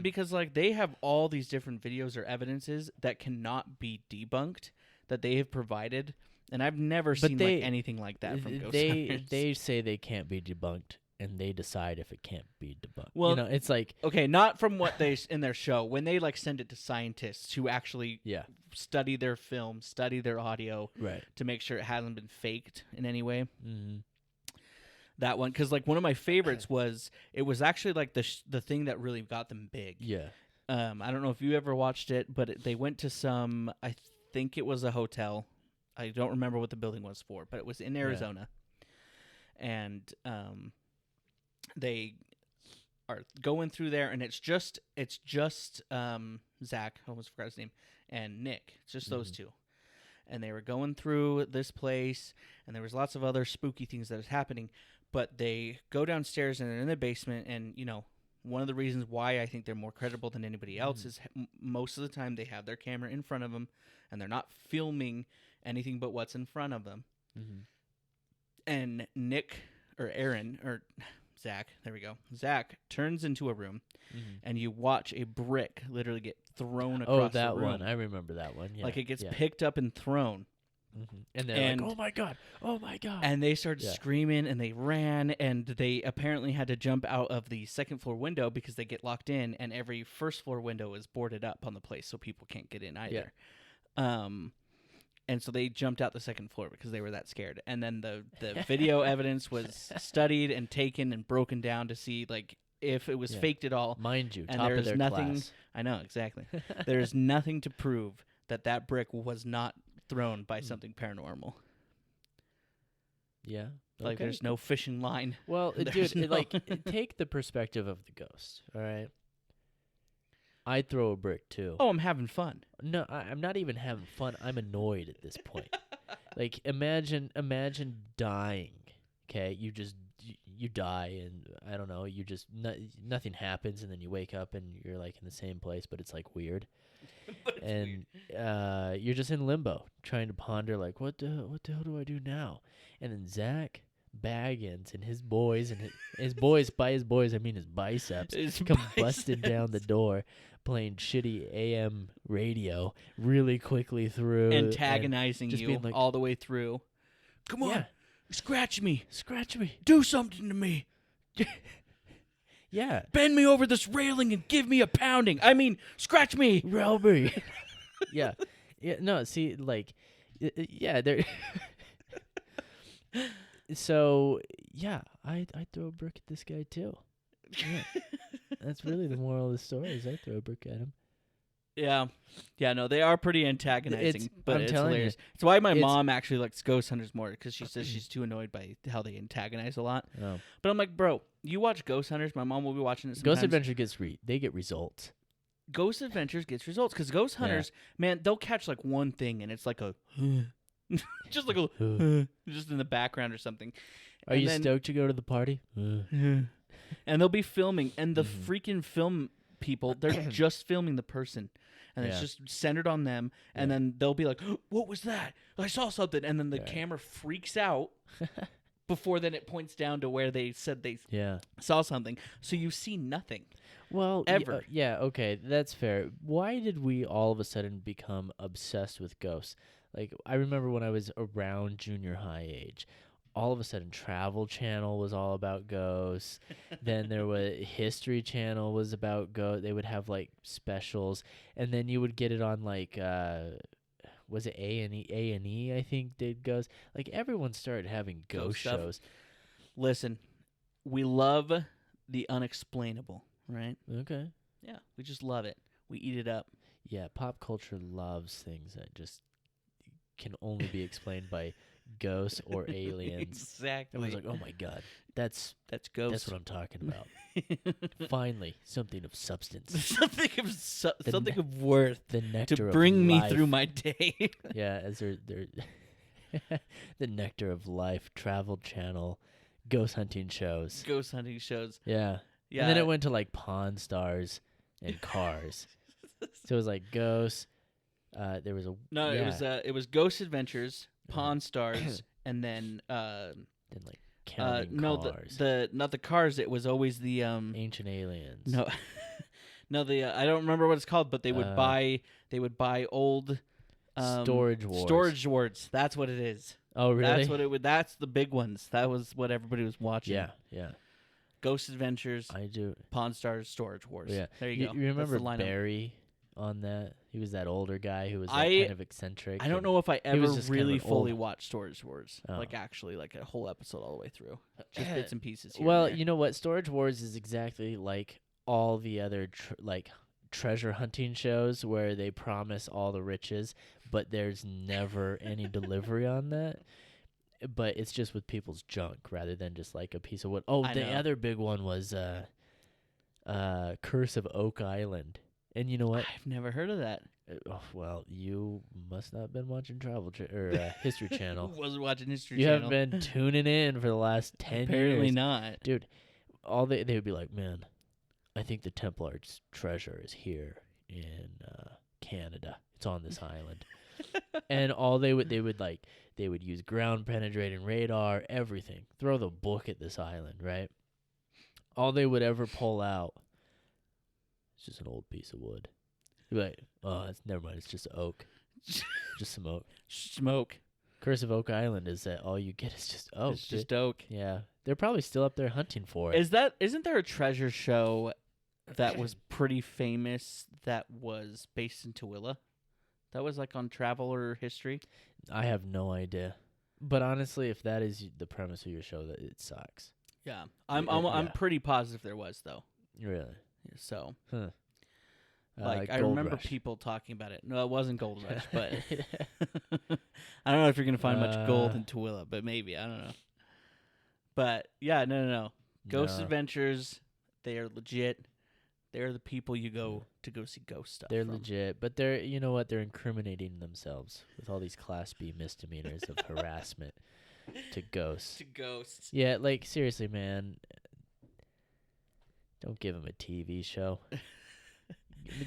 because like they have all these different videos or evidences that cannot be debunked that they have provided, and I've never seen they- anything like that from Ghost They Hunters. they say they can't be debunked, and they decide if it can't be debunked. Well- it's like Okay, not from what they in their show when they send it to scientists who actually yeah, study their film, study their audio right. to make sure it hasn't been faked in any way. Mm-hmm. That one, because one of my favorites was it was actually the thing that really got them big. Yeah. I don't know if you ever watched it, but they went to some. I think it was a hotel. I don't remember what the building was for, but it was in Arizona, and they are going through there, and it's just Zach. I almost forgot his name, and Nick. It's just those two, and they were going through this place, and there was lots of other spooky things that was happening. But they go downstairs and they're in the basement, and one of the reasons why I think they're more credible than anybody else is most of the time they have their camera in front of them, and they're not filming anything but what's in front of them. Mm-hmm. And Zach turns into a room, and you watch a brick literally get thrown across the room. Oh, that one. I remember that one. Yeah. Like it gets picked up and thrown. Mm-hmm. And they're like, oh my God. And they started screaming, and they ran, and they apparently had to jump out of the second floor window because they get locked in, and every first floor window is boarded up on the place so people can't get in either. Yeah. And so they jumped out the second floor because they were that scared. And then the video evidence was studied and taken and broken down to see like if it was faked at all. Mind you, and top there's of their nothing. class. I know, exactly. There's nothing to prove that brick was not thrown by something paranormal. Yeah. Like there's no fishing line. Well, dude, take the perspective of the ghost, all right? I'd throw a brick too. Oh, I'm having fun. No, I'm not even having fun. I'm annoyed at this point. Like imagine dying. Okay, you die, and I don't know, you just nothing happens, and then you wake up and you're like in the same place, but it's like weird. And you're just in limbo, trying to ponder like what the hell do I do now? And then Zach Bagans and his boys by his boys I mean his biceps busted down the door, playing shitty AM radio really quickly through, antagonizing you like, all the way through. Come on, scratch me, do something to me. Yeah. Bend me over this railing and give me a pounding. I mean, scratch me. Relby. Yeah. Yeah. No, see, like, yeah, there. So, yeah, I'd throw a brick at this guy, too. Yeah. That's really the moral of the story is I throw a brick at him. Yeah. Yeah, no, they are pretty antagonizing, but it's hilarious. It's why my mom actually likes ghost hunters more, because she says she's too annoyed by how they antagonize a lot. Oh. But I'm like, bro, you watch ghost hunters, my mom will be watching it sometimes. Ghost Adventure they get results. Ghost Adventures gets results, because ghost hunters, man, they'll catch like one thing, and it's like a... just like a... just in the background or something. Are you stoked to go to the party? And they'll be filming, and the freaking film people, they're just filming the person. And it's just centered on them, and then they'll be like, what was that? I saw something. And then the camera freaks out before then it points down to where they said they saw something. So you see nothing. Well, ever. Yeah, okay, that's fair. Why did we all of a sudden become obsessed with ghosts? Like, I remember when I was around junior high age, all of a sudden Travel Channel was all about ghosts. Then there was History Channel was about ghosts. They would have like specials, and then you would get it on like was it A&E I think did ghosts. Like everyone started having ghost shows. Listen, we love the unexplainable, right? Okay. Yeah, we just love it. We eat it up. Yeah, pop culture loves things that just can only be explained by ghosts or aliens. Exactly. I was like, oh my God, that's ghosts. That's what I'm talking about. Finally, something of substance. something of worth. The nectar to bring of me life. through my day. Yeah, as they're the nectar of life. Travel Channel, ghost hunting shows. Yeah. Yeah. And then it went to like Pawn Stars and Cars. So it was like ghosts. There was it was Ghost Adventures, Pawn Stars, and then like counting cars. Not the cars. It was always the Ancient Aliens. No, I don't remember what it's called, but they would buy old Storage Wars. Storage Wars. That's what it is. Oh really? That's the big ones. That was what everybody was watching. Yeah. Ghost Adventures. I do. Pawn Stars, Storage Wars. Yeah. There you go. You remember Barry on that? He was that older guy who was kind of eccentric. I don't know if I ever really fully old... watched Storage Wars. Oh. Like actually, like a whole episode all the way through. Just bits and pieces here. Well, you know what? Storage Wars is exactly like all the other treasure hunting shows where they promise all the riches, but there's never any delivery on that. But it's just with people's junk rather than just like a piece of wood. Oh, the other big one was Curse of Oak Island. And you know what? I've never heard of that. Oh, well, you must not have been watching History Channel. Wasn't watching History You Channel. haven't been tuning in for the last 10 Apparently years. not. Dude, all they would be like, man, I think the Templar's treasure is here in Canada. It's on this island. And all they would use ground penetrating radar, everything. Throw the book at this island, right? All they would ever pull out is just an old piece of wood. You'd be like, oh, never mind, it's just oak. Just some oak. Smoke. Curse of Oak Island is that all you get is just oak. It's just oak. Yeah. They're probably still up there hunting for it. Isn't there a treasure show that was pretty famous that was based in Tooele? That was like on Travel or History? I have no idea. But honestly, if that is the premise of your show, that it sucks. Yeah. I'm pretty positive there was, though. Really? So, Huh. I Gold remember Rush. people talking about it. No, it wasn't Gold Rush, but I don't know if you're going to find much gold in Tooele, but maybe. I don't know. But, yeah, no. Ghost No. Adventures, they are legit. They're the people you go to go see ghost stuff They're from. legit, but you know what? They're incriminating themselves with all these Class B misdemeanors of harassment to ghosts. To ghosts. Yeah, like, seriously, man. Don't give him a TV show.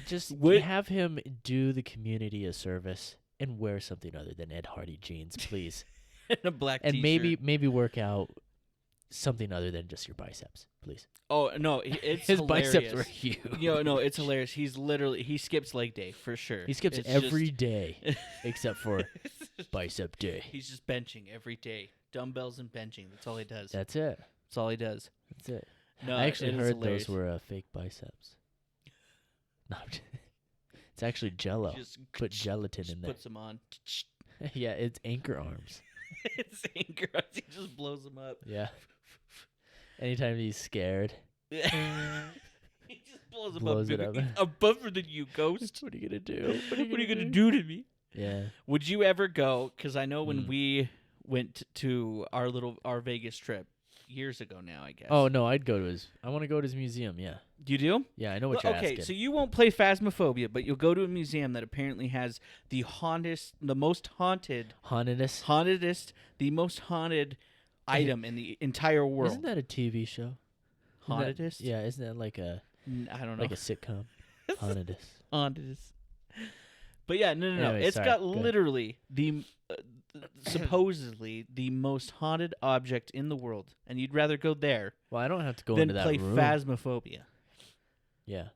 Just have him do the community a service and wear something other than Ed Hardy jeans, please. And a black And t-shirt. maybe work out something other than just your biceps, please. Oh, no, it's His hilarious. biceps were huge. No, it's hilarious. He skips leg day for sure. He skips It's every day except for bicep day. He's just benching every day. Dumbbells and benching. That's all he does. That's it. That's all he does. That's it. No, I actually it is heard hilarious. those were fake biceps. No, it's actually Jello. Just Put gelatin just in there. puts them on. Yeah, it's anchor arms. It's anchor. He just blows them up. Yeah. Anytime he's scared. He just blows them Blows up. it up. I'm buffer than you, ghost. What are you gonna do? What are you gonna do to me? Yeah. Would you ever go? Because I know when we went to our Vegas trip years ago now, I guess. Oh no, I want to go to his museum. Yeah. You do? Yeah, I know what you're Okay, asking. so you won't play Phasmophobia, but you'll go to a museum that apparently has the most haunted item in the entire world. Isn't that a TV show? Hauntedest? Yeah, isn't that like a I don't know. like a sitcom? Hauntedest. Hauntedest. But yeah, no. Anyway, It's sorry, got go ahead. literally the supposedly the most haunted object in the world, and you'd rather go there Well, I don't have to go than into that play room. Phasmophobia. Yeah.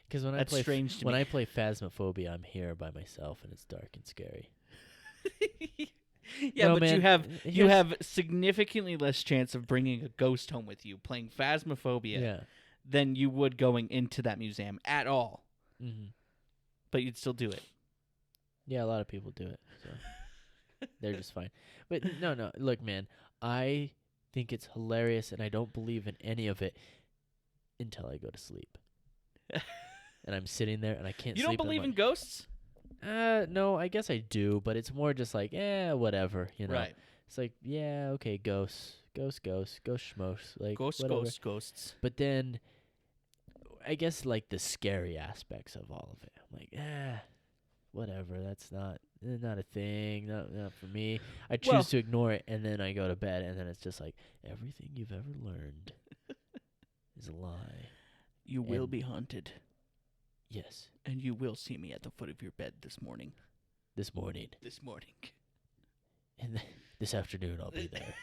Because when That's I play strange to when me. I play Phasmophobia, I'm here by myself and it's dark and scary. Yeah, No, but man, you here's- have significantly less chance of bringing a ghost home with you playing Phasmophobia Yeah. than you would going into that museum at all. Mm-hmm. But you'd still do it. Yeah, a lot of people do it. So they're just fine. But no. Look, man, I think it's hilarious and I don't believe in any of it until I go to sleep. And I'm sitting there and I can't You sleep. don't believe and in ghosts? no, I guess I do, but it's more just like, whatever, you know. Right. It's like, yeah, okay, ghosts, schmoes, like Ghosts, whatever. ghosts. But then, I guess like the scary aspects of all of it. I'm like, whatever. That's not a thing. Not for me. I choose Well- to ignore it, and then I go to bed, and then it's just like everything you've ever learned is a lie. You will And- be haunted, Yes, and you will see me at the foot of your bed this morning. this morning and this afternoon I'll be there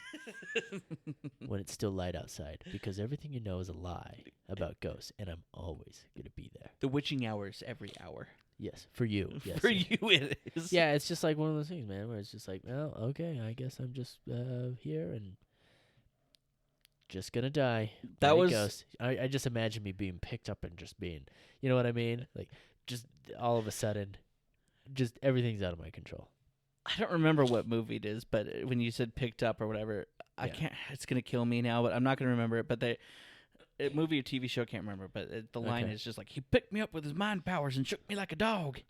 when it's still light outside, because everything you know is a lie about ghosts, and I'm always gonna be there. The witching hours every hour. Yes, for you. Yes. For you it is. Yeah, it's just like one of those things, man, where it's just like, well, okay, I guess I'm just here and just gonna die. That by a was- ghost. I just imagine me being picked up and just being, you know what I mean? Like, just all of a sudden, just everything's out of my control. I don't remember what movie it is, but when you said picked up or whatever, I Yeah. can't. It's gonna kill me now, but I'm not gonna remember it. But a movie or TV show, can't remember. But the line Okay. is just like, he picked me up with his mind powers and shook me like a dog. Do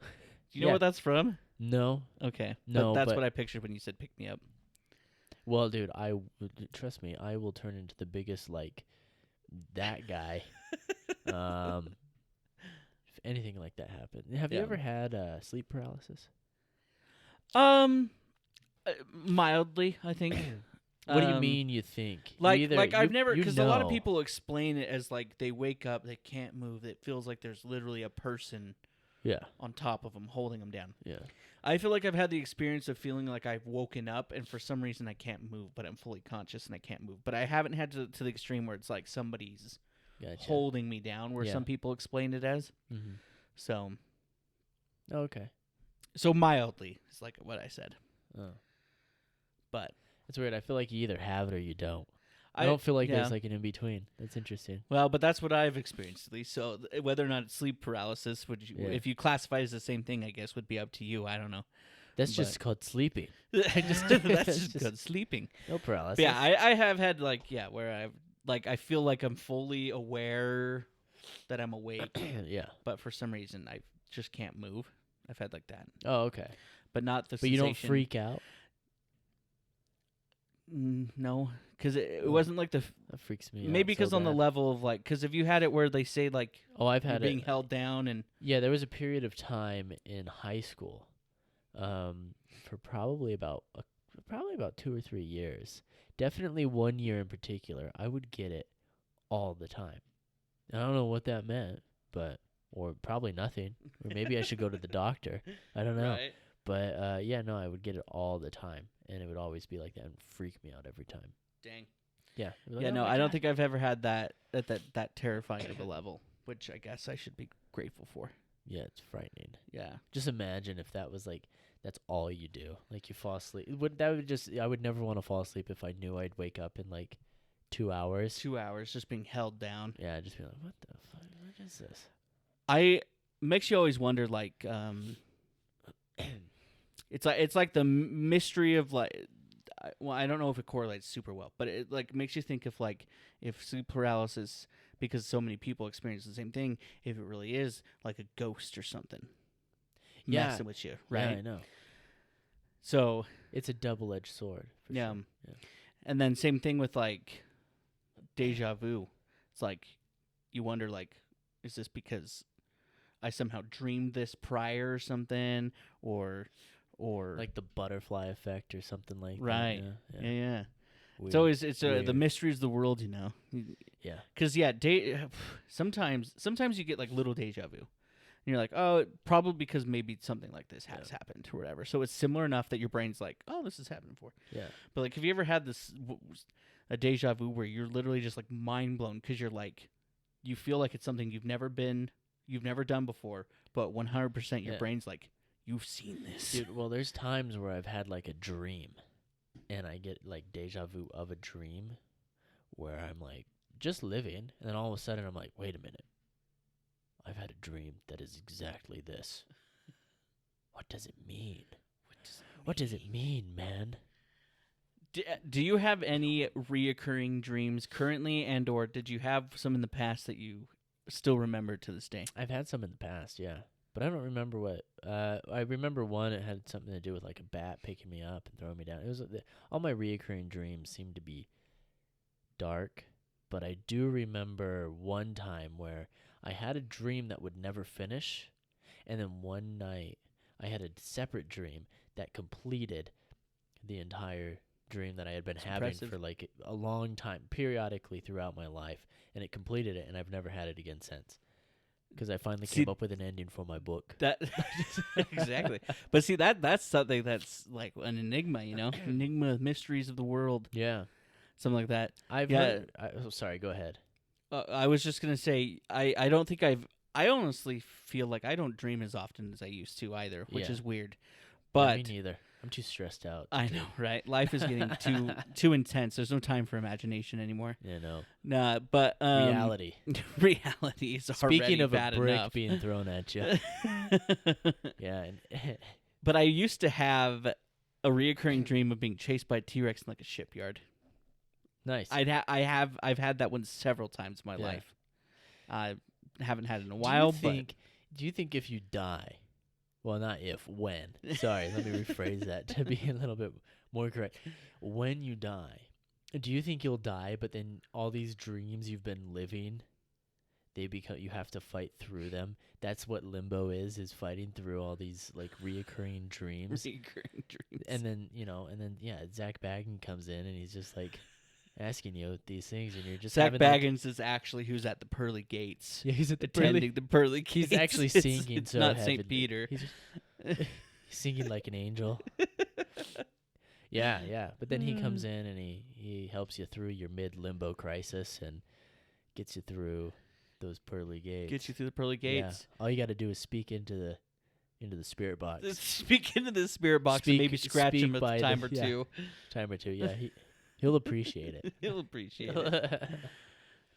you know Yeah. what that's from? No. Okay, No, that's but- what I pictured when you said pick me up. Well, dude, trust me, I will turn into the biggest, like, that guy. anything like that happened. Have you Yeah. ever had sleep paralysis? Mildly, I think. What do you mean you think? Like I've never, you because a lot of know. people explain it as like they wake up, they can't move. It feels like there's literally a person Yeah. on top of them holding them down. Yeah. I feel like I've had the experience of feeling like I've woken up and for some reason I can't move, but I'm fully conscious and I can't move. But I haven't had to the extreme where it's like somebody's Gotcha. holding me down, where Yeah. some people explain it as. Mm-hmm. So, Okay. so mildly is like what I said. Oh. But That's weird. I feel like you either have it or you don't. I don't feel like there's like an in between. That's interesting. Well, but that's what I've experienced at least. So whether or not it's sleep paralysis, would you, if you classify it as the same thing, I guess would be up to you. I don't know. That's just called sleeping. That's just good sleeping. No paralysis. But yeah, I have had where I feel like I'm fully aware that I'm awake, Yeah. but for some reason I just can't move. I've had like that. Oh, okay. But not the But you don't freak out? No, because it wasn't like That freaks me out. maybe because so on the bad. level of like, because if you had it where they say like I've you're had being it. held down and Yeah, there was a period of time in high school, for probably about 2 or 3 years. Definitely 1 year in particular, I would get it all the time. I don't know what that meant, or probably nothing, or maybe I should go to the doctor. I don't know. right. But yeah, no, I would get it all the time, and it would always be like that and freak me out every time. Dang. Yeah. Like, Yeah, oh no, my I don't God. think I've ever had that at that terrifying of a level, which I guess I should be grateful for. Yeah, it's frightening. Yeah. Just imagine if that was like that's all you do. Like you fall asleep. I would never want to fall asleep if I knew I'd wake up in like 2 hours. 2 hours just being held down. Yeah, I'd just be like, what the fuck? What is this? Makes you always wonder like it's like the mystery of like I don't know if it correlates super well, but it like makes you think of like if sleep paralysis, because so many people experience the same thing, if it really is like a ghost or something messing with you, right? Yeah, I know. So It's a double-edged sword. For yeah. Sure. Yeah. And then same thing with like deja vu. It's like you wonder like, is this because I somehow dreamed this prior or something, or Like the butterfly effect or something like right? that. Yeah. Weird. It's always the Weird. mysteries of the world, you know. Yeah. Because sometimes you get like little deja vu, and you're like, oh, probably because maybe something like this has happened or whatever. So it's similar enough that your brain's like, oh, this has happened before. Yeah. But like, have you ever had a deja vu where you're literally just like mind blown because you're like, you feel like it's something you've never done before, but 100% your brain's like, you've seen this. Dude, well, there's times where I've had like a dream, and I get like deja vu of a dream where I'm like just living, and then all of a sudden I'm like, wait a minute. I've had a dream that is exactly this. What does it mean? What does it mean, man? Do you have any reoccurring dreams currently, and or did you have some in the past that you still remember to this day? I've had some in the past, yeah. But I don't remember what. I remember one, it had something to do with like a bat picking me up and throwing me down. It was all my reoccurring dreams seemed to be dark, but I do remember one time where I had a dream that would never finish, and then one night I had a separate dream that completed the entire dream that I had been having for like a long time, periodically throughout my life, and it completed it, and I've never had it again since. Because I finally came up with an ending for my book. That exactly. But see, that's something that's like an enigma, you know? Enigma, mysteries of the world. Yeah. Something like that. I've heard, sorry, go ahead. I was just going to say, I don't think I honestly feel like I don't dream as often as I used to either, which is weird. But me neither. I'm too stressed out. I know, right? Life is getting too intense. There's no time for imagination anymore. Yeah, no. Nah, but reality. Reality is already Speaking of bad a brick enough. being thrown at you. Yeah. But I used to have a reoccurring dream of being chased by a T-Rex in like a shipyard. Nice. I've had that one several times in my life. I haven't had it in a while. Do you think if you die? Well, not if, when. Sorry, let me rephrase that to be a little bit more correct. When you die, do you think you'll die, but then all these dreams you've been living, you have to fight through them. That's what limbo is fighting through all these like reoccurring dreams. Recurring dreams. And then, Zach Baggins comes in and he's just like asking you these things, and you're just Zach having Bagans is actually who's at the pearly gates. Yeah, he's at the attending the pearly gates. He's actually singing it's so not heavenly. St. Peter. He's just singing like an angel. Yeah. But then he comes in and he helps you through your mid-limbo crisis and gets you through those pearly gates. Gets you through the pearly gates. Yeah. All you got to do is speak into the spirit box. Speak into the spirit box and maybe scratch him a time or two. Time or two, yeah. He'll appreciate it. He'll appreciate it.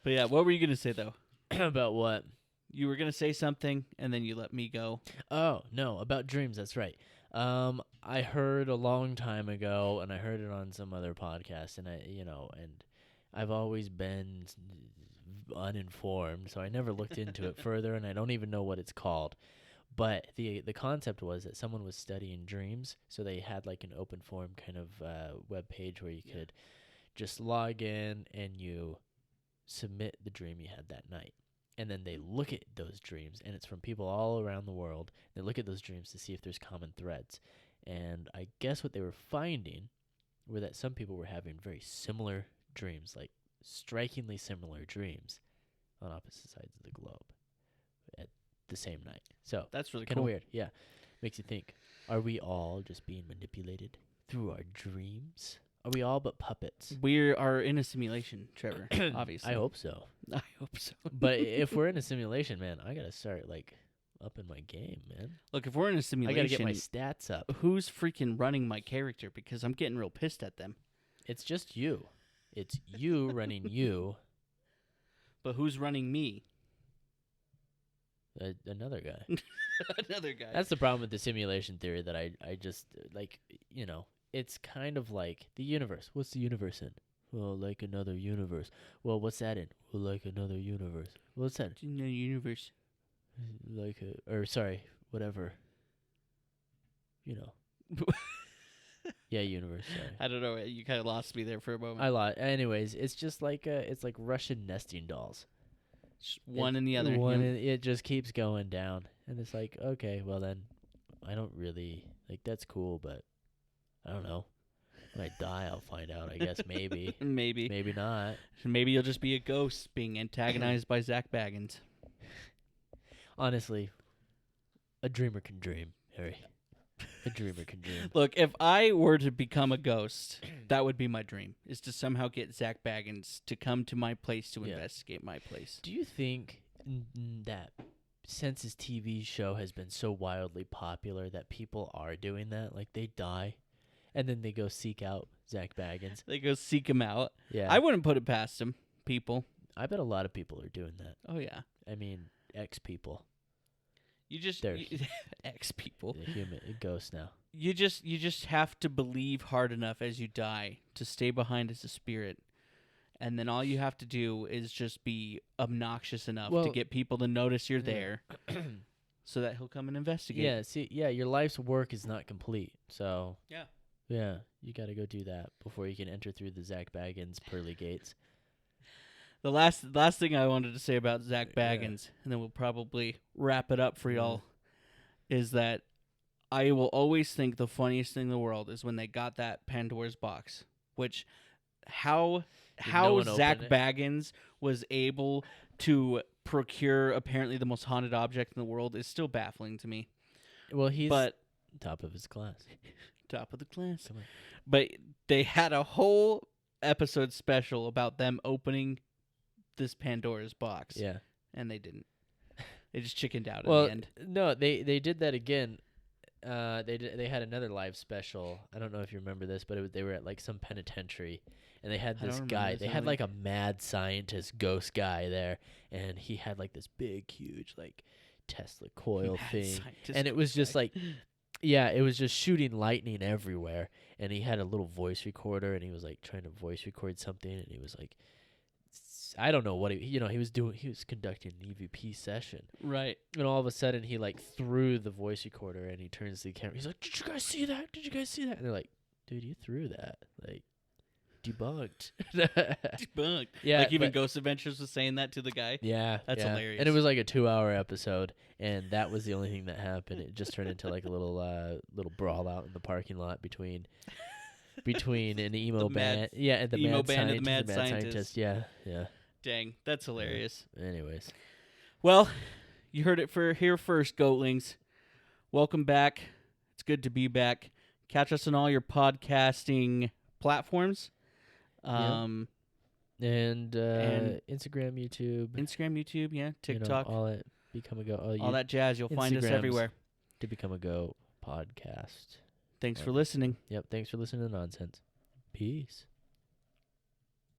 But yeah, what were you going to say, though? About what? You were going to say something, and then you let me go. Oh, no, about dreams, that's right. I heard a long time ago, and I heard it on some other podcast, and I've always been uninformed, so I never looked into it further, and I don't even know what it's called. But the concept was that someone was studying dreams, so they had like an open forum kind of web page where you could just log in and you submit the dream you had that night. And then they look at those dreams, and it's from people all around the world. They look at those dreams to see if there's common threads. And I guess what they were finding were that some people were having very similar dreams, like strikingly similar dreams on opposite sides of the globe at the same night. So that's really kind of cool. Weird. Yeah. Makes you think, are we all just being manipulated through our dreams? Are we all but puppets? We are in a simulation, Trevor, obviously. I hope so. I hope so. But if we're in a simulation, man, I got to start like upping my game, man. Look, if we're in a simulation, I got to get my stats up. Who's freaking running my character? Because I'm getting real pissed at them. It's just you. It's you running you. But who's running me? Another guy. Another guy. That's the problem with the simulation theory that I just, like, it's kind of like the universe. What's the universe in? Well, like another universe. Well, what's that in? Well, like another universe. What's that? It's another universe. Like whatever. Yeah, universe. Sorry. I don't know. You kind of lost me there for a moment. I lied. Anyways, it's just like it's like Russian nesting dolls. One in the other. It just keeps going down, and it's like, okay, well then, I don't really like. That's cool, but I don't know. When I die, I'll find out. I guess maybe. Maybe not. Maybe you'll just be a ghost being antagonized by Zach Bagans. Honestly, a dreamer can dream, Harry. A dreamer can dream. Look, if I were to become a ghost, that would be my dream, is to somehow get Zach Bagans to come to my place to investigate my place. Do you think that since his TV show has been so wildly popular that people are doing that? Like, they die, and then they go seek out Zach Bagans. They go seek him out. Yeah. I wouldn't put it past him, people. I bet a lot of people are doing that. Oh, yeah. I mean, ex-people. They're ex-people. The human ghosts now. You just have to believe hard enough as you die to stay behind as a spirit, and then all you have to do is just be obnoxious enough to get people to notice you're there, so that he'll come and investigate. Yeah. Your life's work is not complete, so yeah, you got to go do that before you can enter through the Zach Bagans pearly gates. The last thing I wanted to say about Zach Bagans, and then we'll probably wrap it up for y'all, is that I will always think the funniest thing in the world is when they got that Pandora's box, which how Zach Bagans was able to procure apparently the most haunted object in the world is still baffling to me. Well, he's top of his class. Top of the class. Come on. But they had a whole episode special about them opening this Pandora's box. Yeah. And they didn't. They just chickened out well, in the end. No, they did that again. They had another live special. I don't know if you remember this, but they were at like some penitentiary, and they had this guy. They had like a mad scientist ghost guy there, and he had like this big, huge like Tesla coil thing, and it was just like, it was just shooting lightning everywhere. And he had a little voice recorder, and he was like trying to voice record something, and he was like, I don't know what he was doing. He was conducting an EVP session. Right. And all of a sudden, he like threw the voice recorder, and he turns to the camera. He's like, "Did you guys see that? Did you guys see that?" And they're like, "Dude, you threw that." Like, Debunked. Debunked. Yeah, like even but- Ghost Adventures was saying that to the guy. Yeah, That's yeah. hilarious. And it was like a 2-hour episode, and that was the only thing that happened. It just turned into like a little brawl out in the parking lot between an emo band, and the emo mad band and the scientist, mad scientist. Yeah, yeah. Dang, that's hilarious. Anyways, Well, you heard it here first, Goatlings. Welcome back. It's good to be back. Catch us on all your podcasting platforms. and Instagram, YouTube, yeah, TikTok, all that become a go. all that jazz. You'll find us Instagrams everywhere. To become a go podcast. Thanks for listening. Yep. Thanks for listening to Nonsense. Peace.